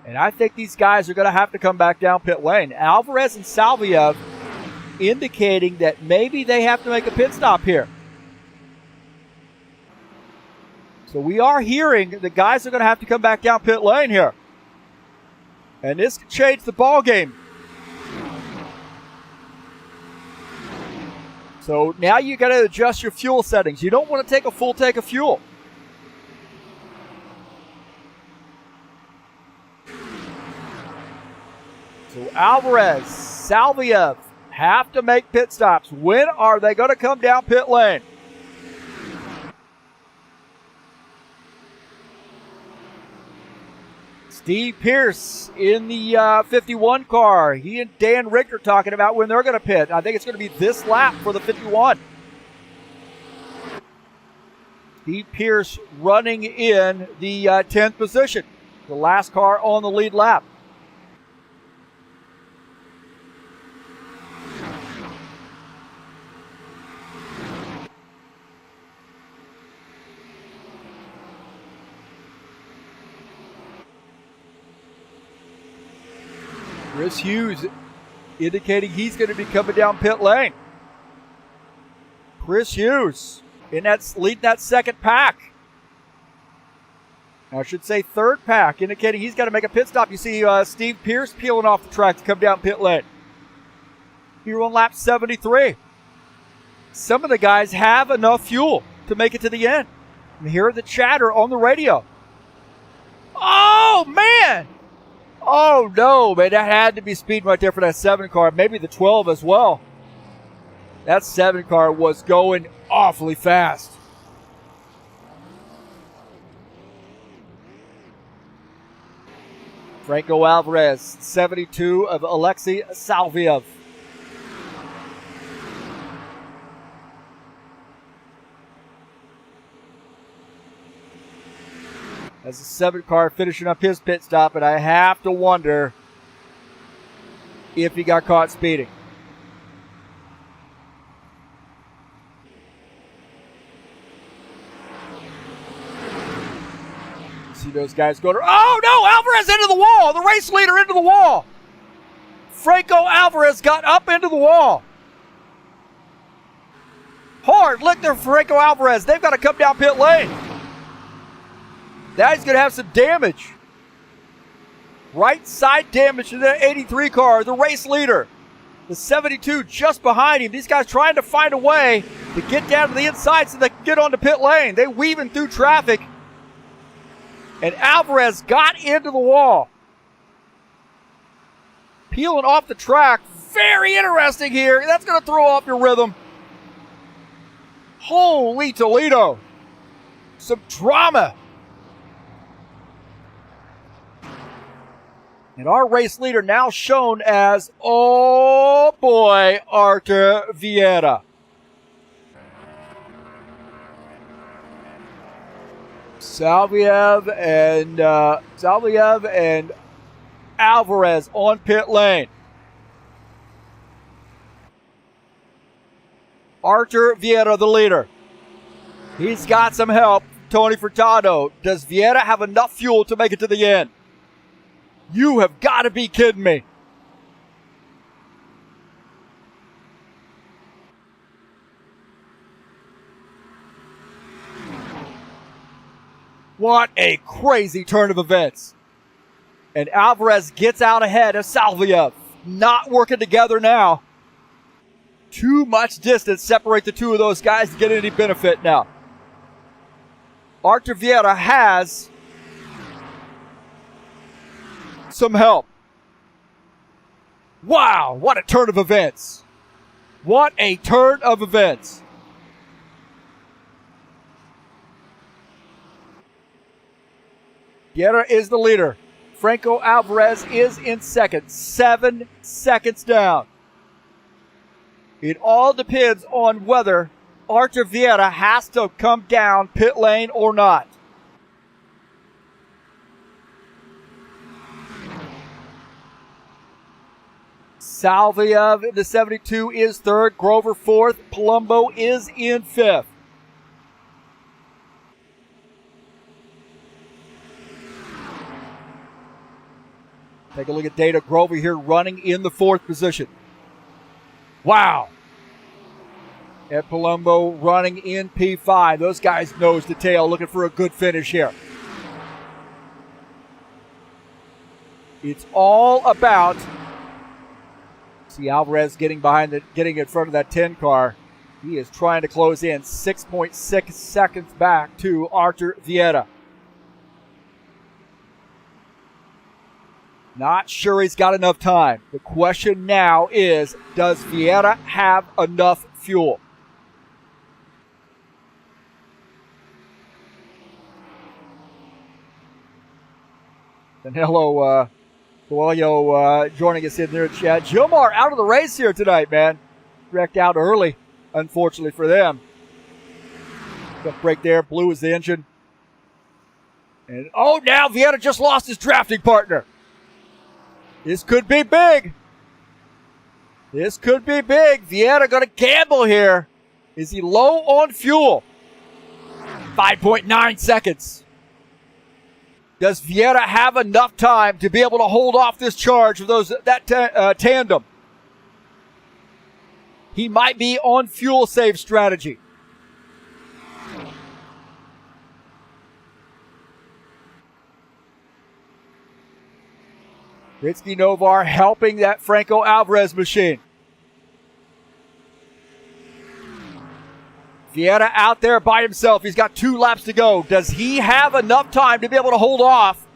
And I think these guys are going to have to come back down pit lane. Alvarez and Salviev indicating that maybe they have to make a pit stop here. So we are hearing the guys are going to have to come back down pit lane here. And this could change the ball game. So now you got to adjust your fuel settings. You don't want to take a full tank of fuel. So Alvarez, Salviev have to make pit stops. When are they going to come down pit lane? Steve Pierce in the 51 car. He and Dan Richter talking about when they're going to pit. I think it's going to be this lap for the 51. Steve Pierce running in the 10th position. The last car on the lead lap. Chris Hughes indicating he's going to be coming down pit lane. Chris Hughes leading that second pack. I should say third pack, indicating he's got to make a pit stop. You see Steve Pierce peeling off the track to come down pit lane. Here on lap 73. Some of the guys have enough fuel to make it to the end. And hear the chatter on the radio. Oh, man! Oh, no, man, that had to be speed right there for that 7 car, maybe the 12 as well. That 7 car was going awfully fast. Franco Alvarez, 72 of Alexei Salviev. As the 7 car finishing up his pit stop, and I have to wonder if he got caught speeding. See those guys go to, oh no, Alvarez into the wall, the race leader into the wall. Franco Alvarez got up into the wall. Hard lick there for Franco Alvarez. They've got to come down pit lane. That is going to have some damage. Right side damage to the 83 car, the race leader. The 72 just behind him. These guys trying to find a way to get down to the inside so they can get onto pit lane. They weaving through traffic. And Alvarez got into the wall. Peeling off the track. Very interesting here. That's going to throw off your rhythm. Holy Toledo. Some drama. And our race leader now shown as, oh boy, Artur Vieira. Salviev and Alvarez on pit lane. Artur Vieira, the leader. He's got some help. Tony Furtado. Does Vieira have enough fuel to make it to the end? You have got to be kidding me. What a crazy turn of events. And Alvarez gets out ahead of Salviev. Not working together now. Too much distance separate the two of those guys to get any benefit now. Artur Vieira has some help. Wow, what a turn of events. What a turn of events. Vieira is the leader. Franco Alvarez is in second. 7 seconds down. It all depends on whether Artur Vieira has to come down pit lane or not. Salviev in the 72 is third. Grover fourth. Palumbo is in fifth. Take a look at Data Grover here running in the fourth position. Wow. And Palumbo running in P5. Those guys nose to tail looking for a good finish here. It's all about, see Alvarez getting in front of that 10 car. He is trying to close in 6.6 seconds back to Artur Vieira. Not sure he's got enough time. The question now is, does Vieira have enough fuel? And hello, Coelho joining us in there in chat. Gilmar out of the race here tonight, man. Wrecked out early, unfortunately for them. Got break there, blew his engine. And oh, now Vieira just lost his drafting partner. This could be big. This could be big. Vieira going to gamble here. Is he low on fuel? 5.9 seconds. Does Vieira have enough time to be able to hold off this charge of that tandem? He might be on fuel save strategy. Ritsky Novar helping that Franco Alvarez machine. Vieira out there by himself. He's got 2 laps to go. Does he have enough time to be able to hold off?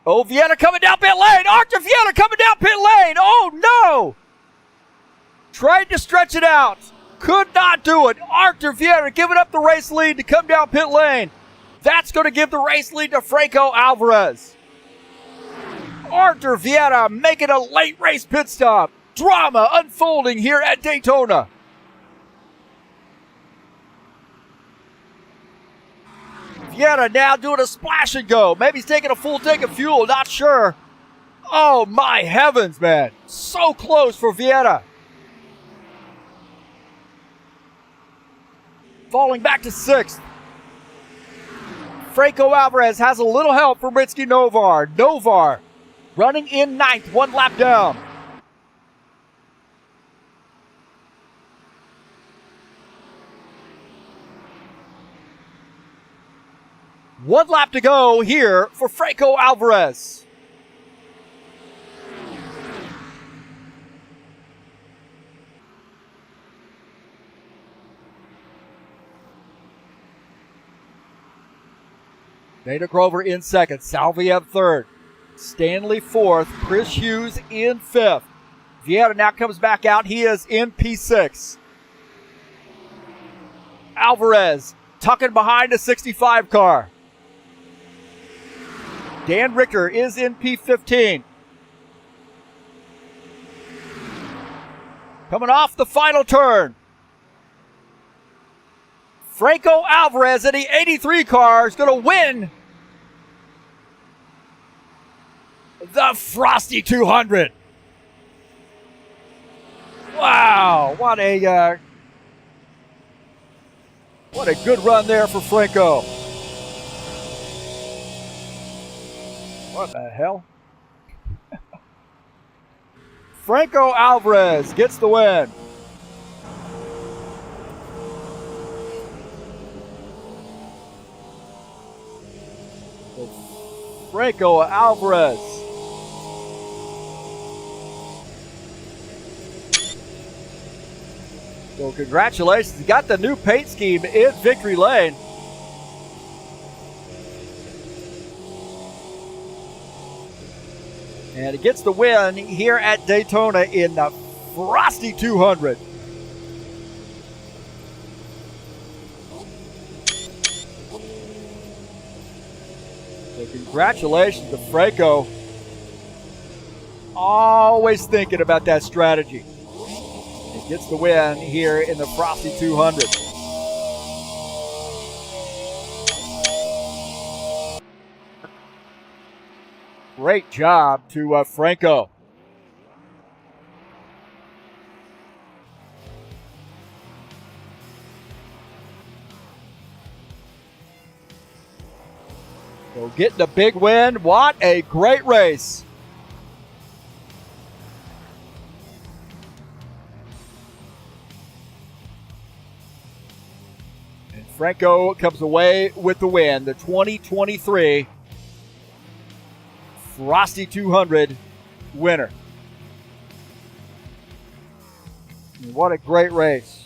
Oh, Vieira coming down pit lane. Artur Vieira coming down pit lane. Oh, no. Tried to stretch it out. Could not do it. Artur Vieira giving up the race lead to come down pit lane. That's going to give the race lead to Franco Alvarez. Artur Vieira making a late race pit stop. Drama unfolding here at Daytona. Vieira now doing a splash and go. Maybe he's taking a full tank of fuel, not sure. Oh my heavens, man. So close for Vieira. Falling back to 6th. Franco Alvarez has a little help from Ritsky Novar. Novar running in 9th, 1 lap down. One lap to go here for Franco Alvarez. Dana Grover in 2nd, Salviev 3rd, Stanley 4th, Chris Hughes in 5th. Vieira now comes back out. He is in P6. Alvarez tucking behind a 65 car. Dan Ricker is in P15. Coming off the final turn. Franco Alvarez in the 83 car is going to win the Frosty 200. Wow, what a good run there for Franco. What the hell? Franco Alvarez gets the win. Franco Alvarez. So congratulations. He got the new paint scheme in victory lane. And he gets the win here at Daytona in the Frosty 200. So congratulations to Franco. Always thinking about that strategy. He gets the win here in the Frosty 200. Great job to Franco. So getting a big win. What a great race. And Franco comes away with the win. The 2023 Frosty 200 winner. And what a great race.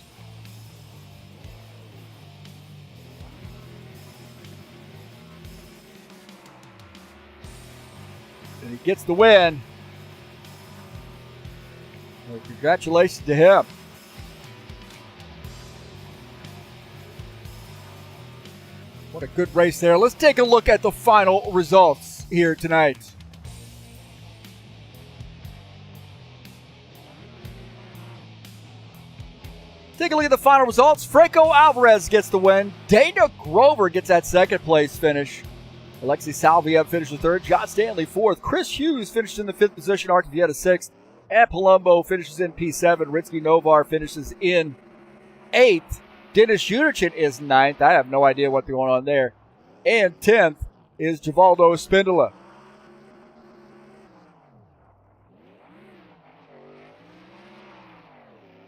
And he gets the win. Well, congratulations to him. What a good race there. Let's take a look at the final results here tonight. Take a look at the final results. Franco Alvarez gets the win. Dana Grover gets that second place finish. Alexi Salvia finishes third. John Stanley fourth. Chris Hughes finishes in the fifth position. Artie Vieta sixth. And Palumbo finishes in P7. Ritsky Novar finishes in eighth. Dennis Uderchin is ninth. I have no idea what's going on there. And 10th is Givaldo Spindola.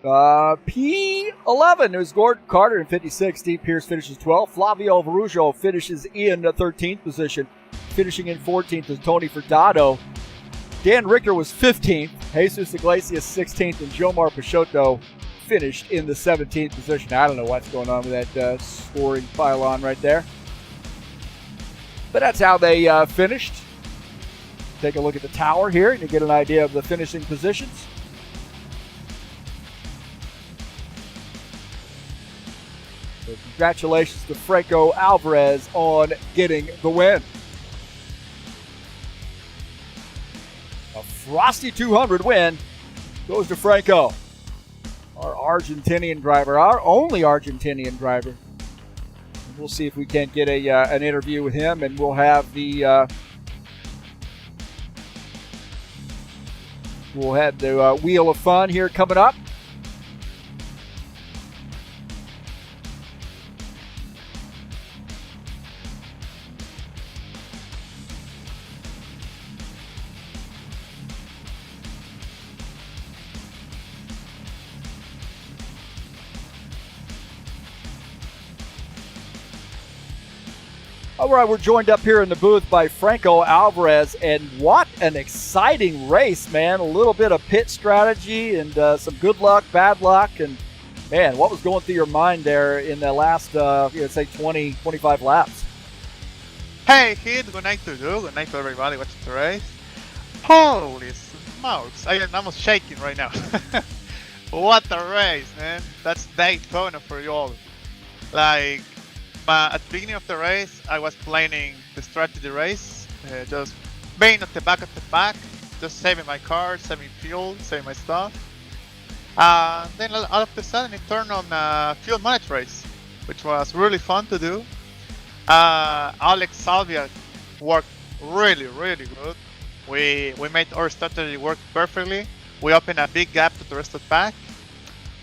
P11 is Gordon Carter in 56th. Steve Pierce finishes 12th. Flavio Verujo finishes in the 13th position. Finishing in 14th is Tony Furtado. Dan Richter was 15th. Jesus Iglesias 16th. And Jomar Peixoto finished in the 17th position. I don't know what's going on with that scoring pylon right there. But that's how they finished. Take a look at the tower here and you get an idea of the finishing positions. So congratulations to Franco Alvarez on getting the win. A Frosty 200 win goes to Franco, our Argentinian driver, our only Argentinian driver. And we'll see if we can't get an interview with him, and we'll have the Wheel of Fun here coming up. All right, we're joined up here in the booth by Franco Alvarez, and what an exciting race, man. A little bit of pit strategy and some good luck, bad luck, and man, what was going through your mind there in the last, say 20, 25 laps? Hey Heath, good night to you, good night to everybody watching the race. Holy smokes, I am almost shaking right now. What a race, man. That's Daytona for you all. Like, at the beginning of the race, I was planning the strategy race, just being at the back of the pack, just saving my car, saving fuel, saving my stuff. Then all of a sudden it turned on a fuel managed race, which was really fun to do. Alex Salvia worked really good. We made our strategy work perfectly. We opened a big gap to the rest of the pack,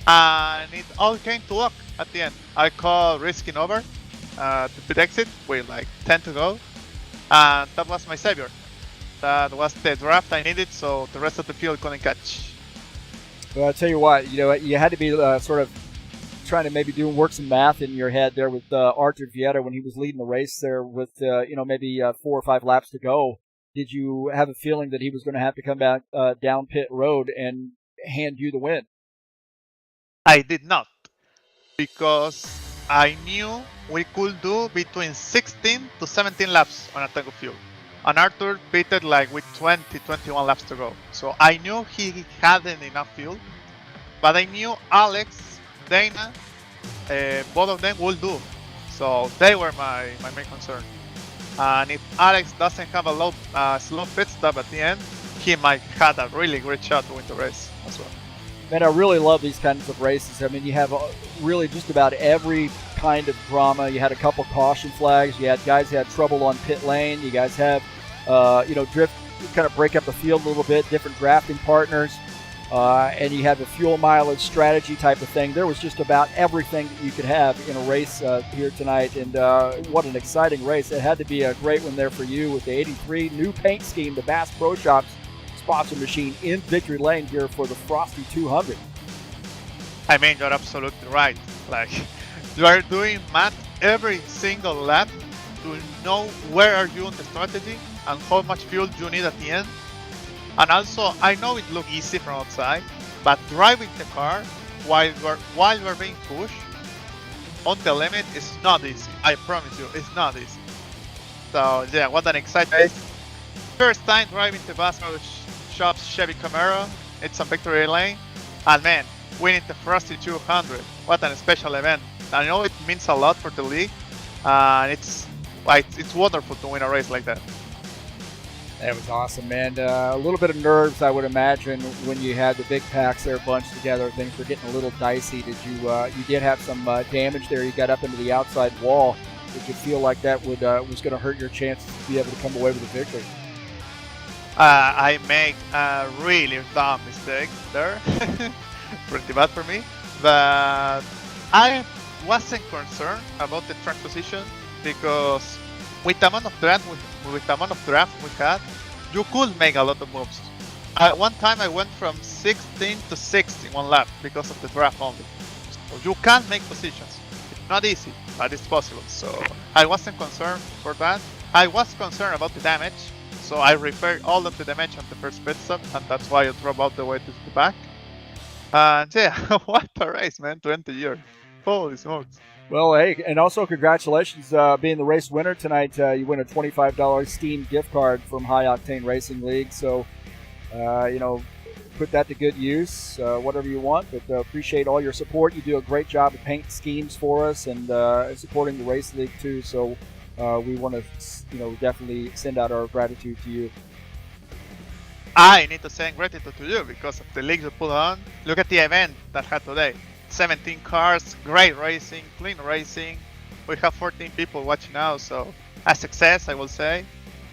and it all came to luck at the end. I called risking over to pit exit with like 10 to go, and that was my savior. That was the draft I needed, so the rest of the field couldn't catch. Well, I'll tell you what, you had to be sort of trying to maybe work some math in your head there with Arthur Vieta when he was leading the race there with maybe 4 or 5 laps to go. Did you have a feeling that he was going to have to come back down pit road and hand you the win? I did not, because I knew we could do between 16 to 17 laps on a tank of fuel. And Arthur pitted like with 21 laps to go. So I knew he hadn't enough fuel, but I knew Alex, Dana, both of them will do. So they were my main concern. And if Alex doesn't have a slow pit stop at the end, he might have a really great shot to win the race as well. Man, I really love these kinds of races. I mean, you have really just about every kind of drama. You had a couple caution flags. You had guys who had trouble on pit lane. You guys have, drift, kind of break up the field a little bit, different drafting partners. And you had the fuel mileage strategy type of thing. There was just about everything that you could have in a race here tonight. And what an exciting race. It had to be a great one there for you with the 83 new paint scheme, the Bass Pro Shops sponsor machine in Victory Lane here for the Frosty 200. I mean, you're absolutely right. Like, you are doing math every single lap to know where are you on the strategy and how much fuel you need at the end. And also, I know it looks easy from outside, but driving the car while you're being pushed on the limit is not easy. I promise you, it's not easy. So yeah, what an exciting race. First time driving the Bass Pro Shops Chevy Camaro. It's on Victory Lane. And man, winning the Frosty 200. What an special event. I know it means a lot for the league. And it's wonderful to win a race like that. That was awesome, man. A little bit of nerves, I would imagine, when you had the big packs there bunched together. Things were getting a little dicey. Did you did have some damage there? You got up into the outside wall. Did you feel like that was going to hurt your chances to be able to come away with a victory? I make a really dumb mistake there. Pretty bad for me. But I wasn't concerned about the track position because with the amount of draft we had, you could make a lot of moves. One time I went from 16 to 60 one lap because of the draft only. So you can make positions. It's not easy, but it's possible. So I wasn't concerned for that. I was concerned about the damage. So I repaired all of the damage on the first pit stop, and that's why I drove all the way to the back. And yeah, what a race, man, to end the year. Holy smokes. Well, hey, and also congratulations being the race winner tonight. You win a $25 Steam gift card from High Octane Racing League. So, put that to good use, whatever you want. But appreciate all your support. You do a great job of painting schemes for us and supporting the race league too. So we want to, definitely send out our gratitude to you. I need to send gratitude to you because of the league you put on. Look at the event that had today. 17 cars, great racing, clean racing. We have 14 people watching now, so a success, I will say.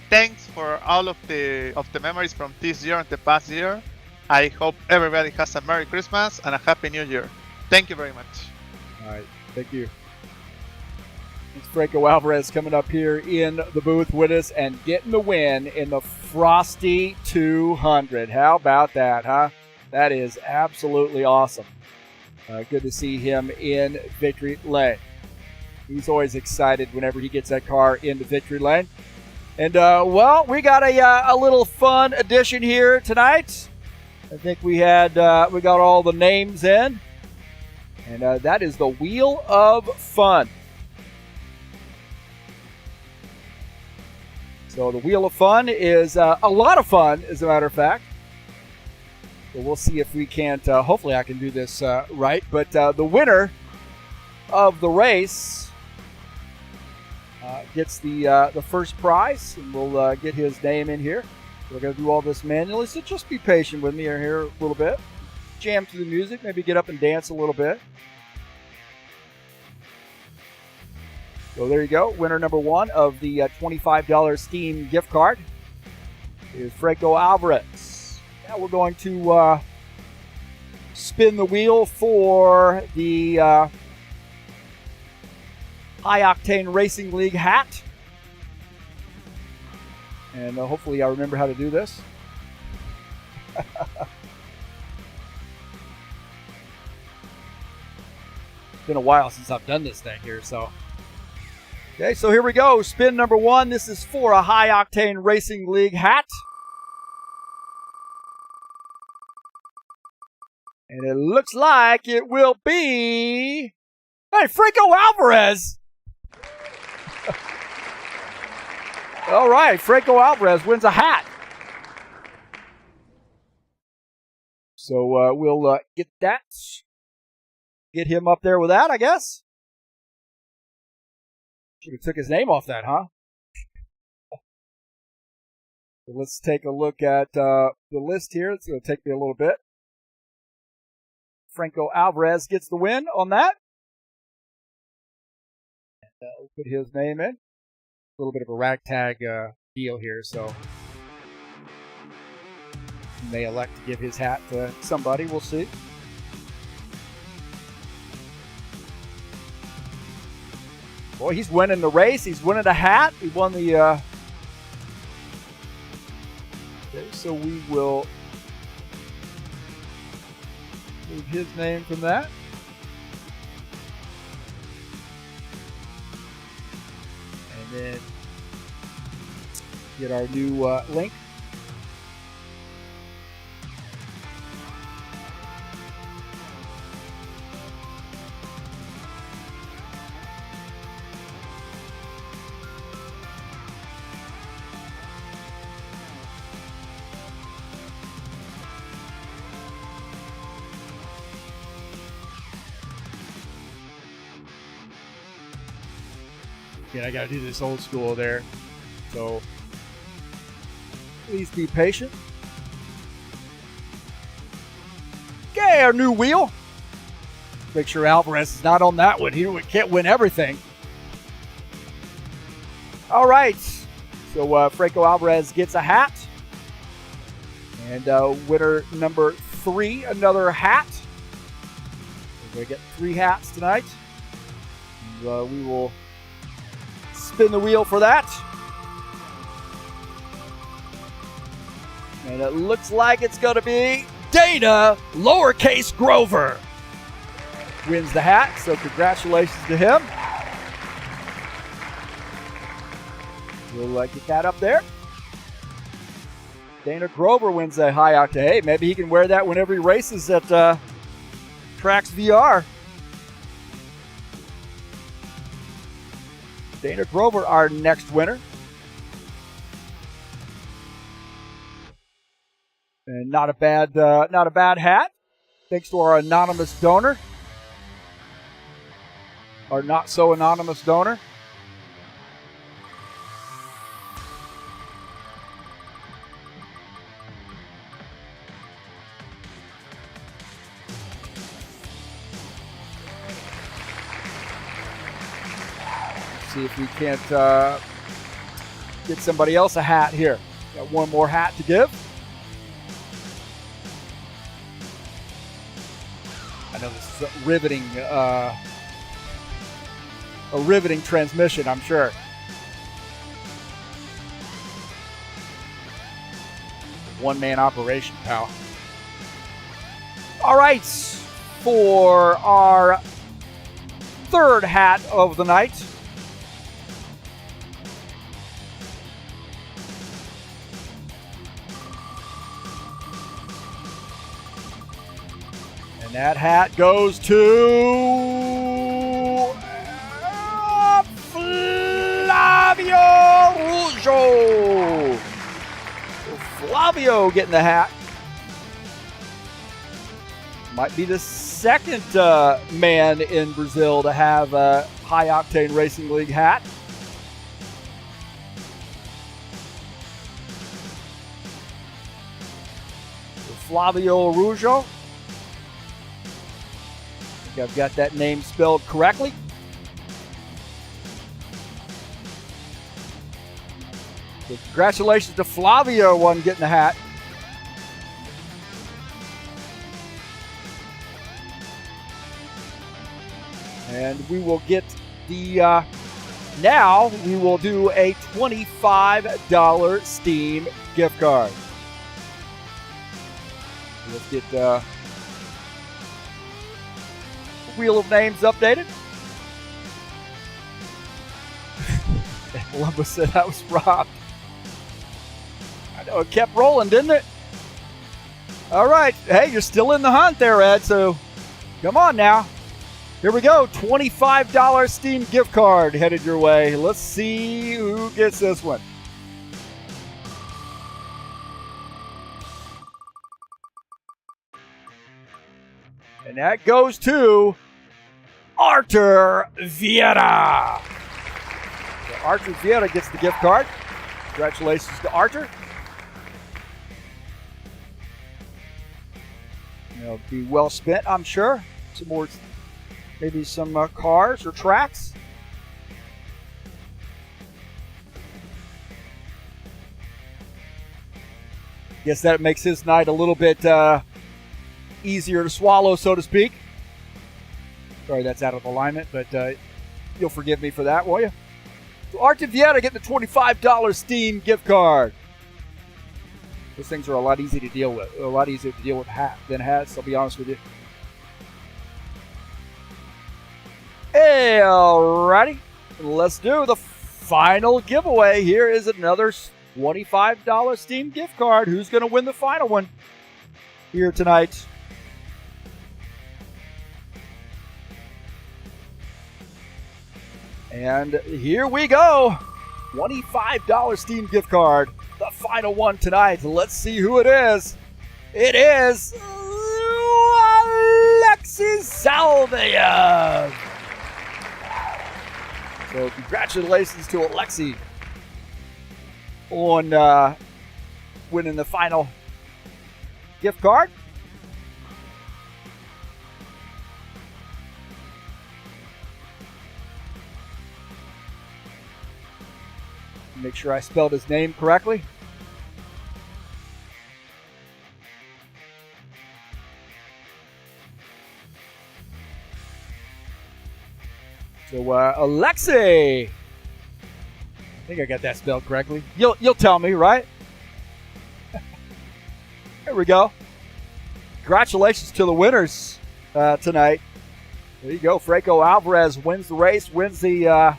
Thanks for all of the memories from this year and the past year. I hope everybody has a Merry Christmas and a Happy New Year. Thank you very much. All right, thank you. It's Franco Alvarez coming up here in the booth with us and getting the win in the Frosty 200. How about that, huh? That is absolutely awesome. Good to see him in Victory Lane. He's always excited whenever he gets that car into Victory Lane. And, we got a little fun addition here tonight. I think we got all the names in. And that is the Wheel of Fun. So the Wheel of Fun is a lot of fun, as a matter of fact. So we'll see if we can't, hopefully I can do this right. But the winner of the race gets the first prize, and we'll get his name in here. We're going to do all this manually, so just be patient with me here a little bit. Jam to the music, maybe get up and dance a little bit. So there you go. Winner number one of the $25 Steam gift card is Franco Alvarez. Now we're going to spin the wheel for the High Octane Racing League hat. And hopefully I remember how to do this. It's been a while since I've done this thing here, so. Okay, so here we go. Spin number one. This is for a High Octane Racing League hat. And it looks like it will be... Hey, Franco Alvarez! All right, Franco Alvarez wins a hat. So we'll get him up there with that, I guess. Should have took his name off that, huh? So let's take a look at the list here. It's going to take me a little bit. Franco Alvarez gets the win on that. And we'll put his name in. A little bit of a ragtag deal here, so he may elect to give his hat to somebody. We'll see. Boy, he's winning the race. He's winning the hat. He won the... Okay, so we will move his name from that. And then get our new link. I got to do this old school there, so please be patient. Okay, our new wheel. Make sure Alvarez is not on that one. He can't win everything. All right, so Franco Alvarez gets a hat, and winner number 3, another hat. We're gonna get 3 hats tonight. And, we will spin the wheel for that. And it looks like it's going to be Dana lowercase Grover wins the hat. So congratulations to him. We'll get that up there. Dana Grover wins a High Octane. Hey, maybe he can wear that whenever he races at Tracks VR. Dana Grover, our next winner. And not a bad hat. Thanks to our anonymous donor. Our not so anonymous donor. See if we can't get somebody else a hat here. Got one more hat to give. I know this is a riveting transmission, I'm sure. One-man operation, pal. All right, for our third hat of the night. That hat goes to Flavio Rougeau. Flavio getting the hat. Might be the second man in Brazil to have a High Octane Racing League hat. Flavio Rougeau. I've got that name spelled correctly. So congratulations to Flavio on getting the hat. And we will get the, now we will do a $25 Steam gift card. Let's get the wheel of names updated. Columbus said that was robbed. I know, it kept rolling, didn't it? All right. Hey, you're still in the hunt there, Ed, so come on now. Here we go. $25 Steam gift card headed your way. Let's see who gets this one. And that goes to Arthur Vieira. So Arthur Vieira gets the gift card. Congratulations to Arthur. It'll be well spent, I'm sure. Some more, maybe some cars or tracks. Guess that makes his night a little bit easier to swallow, so to speak. Sorry, that's out of alignment, but you'll forgive me for that, will you? So Arthur Vieira getting the $25 Steam gift card. Those things are a lot easier to deal with. A lot easier to deal with than hats, I'll be honest with you. Hey, alrighty. Let's do the final giveaway. Here is another $25 Steam gift card. Who's going to win the final one here tonight? And here we go. $25 Steam gift card. The final one tonight. Let's see who it is. It is Alexis Salvia. So congratulations to Alexi on winning the final gift card. Make sure I spelled his name correctly. So Alexei, I think I got that spelled correctly. You'll tell me, right? There we go. Congratulations to the winners tonight. There you go. Franco Alvarez wins the race, wins the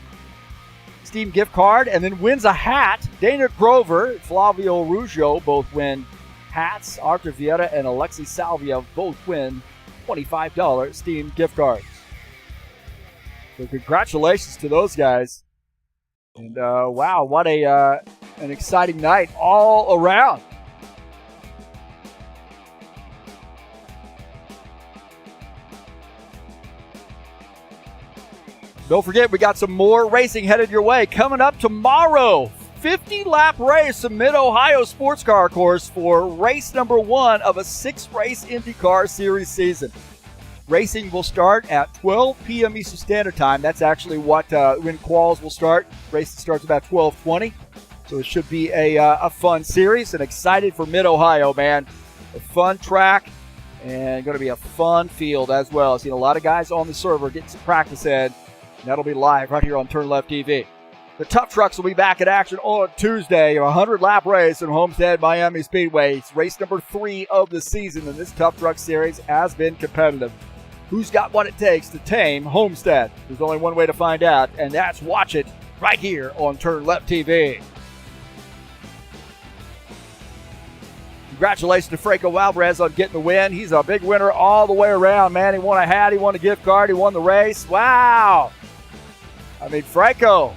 Steam gift card, and then wins a hat. Dana Grover, Flavio Ruggio both win hats. Arthur Vieira and Alexis Salvia both win $25 Steam gift cards. So congratulations to those guys. And wow, what an exciting night all around. Don't forget, we got some more racing headed your way. Coming up tomorrow, 50-lap race of Mid-Ohio Sports Car Course for race number 1 of a 6-race IndyCar Series season. Racing will start at 12 p.m. Eastern Standard Time. That's actually what when quals will start. Racing starts about 12:20. So it should be a fun series, and excited for Mid-Ohio, man. A fun track, and going to be a fun field as well. I've seen a lot of guys on the server getting some practice in. That'll be live right here on TurnLeftTV. The Tough Trucks will be back in action on Tuesday. A 100-lap race in Homestead, Miami Speedway. It's race number 3 of the season, and this Tough Truck Series has been competitive. Who's got what it takes to tame Homestead? There's only one way to find out, and that's watch it right here on TurnLeftTV. Congratulations to Franco Alvarez on getting the win. He's a big winner all the way around, man. He won a hat, he won a gift card, he won the race. Wow! I mean, Franco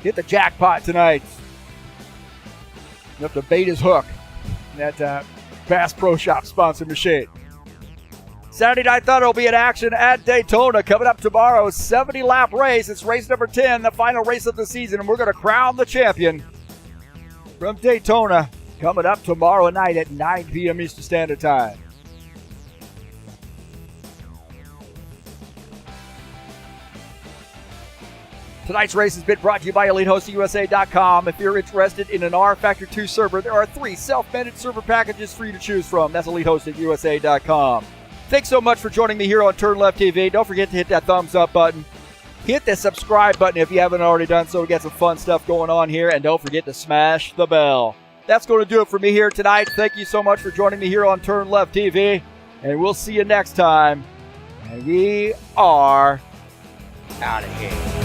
hit the jackpot tonight. You have to bait his hook in that Bass Pro Shop sponsor machine. Saturday Night Thunder will be in action at Daytona coming up tomorrow. 70-lap race. It's race number 10, the final race of the season, and we're going to crown the champion from Daytona coming up tomorrow night at 9 p.m. Eastern Standard Time. Tonight's race has been brought to you by EliteHostingUSA.com. If you're interested in an rFactor 2 server, there are 3 self-managed server packages for you to choose from. That's EliteHostingUSA.com. Thanks so much for joining me here on TurnLeftTV. Don't forget to hit that thumbs up button. Hit the subscribe button if you haven't already done so. We got some fun stuff going on here. And don't forget to smash the bell. That's going to do it for me here tonight. Thank you so much for joining me here on TurnLeftTV. And we'll see you next time. And we are out of here.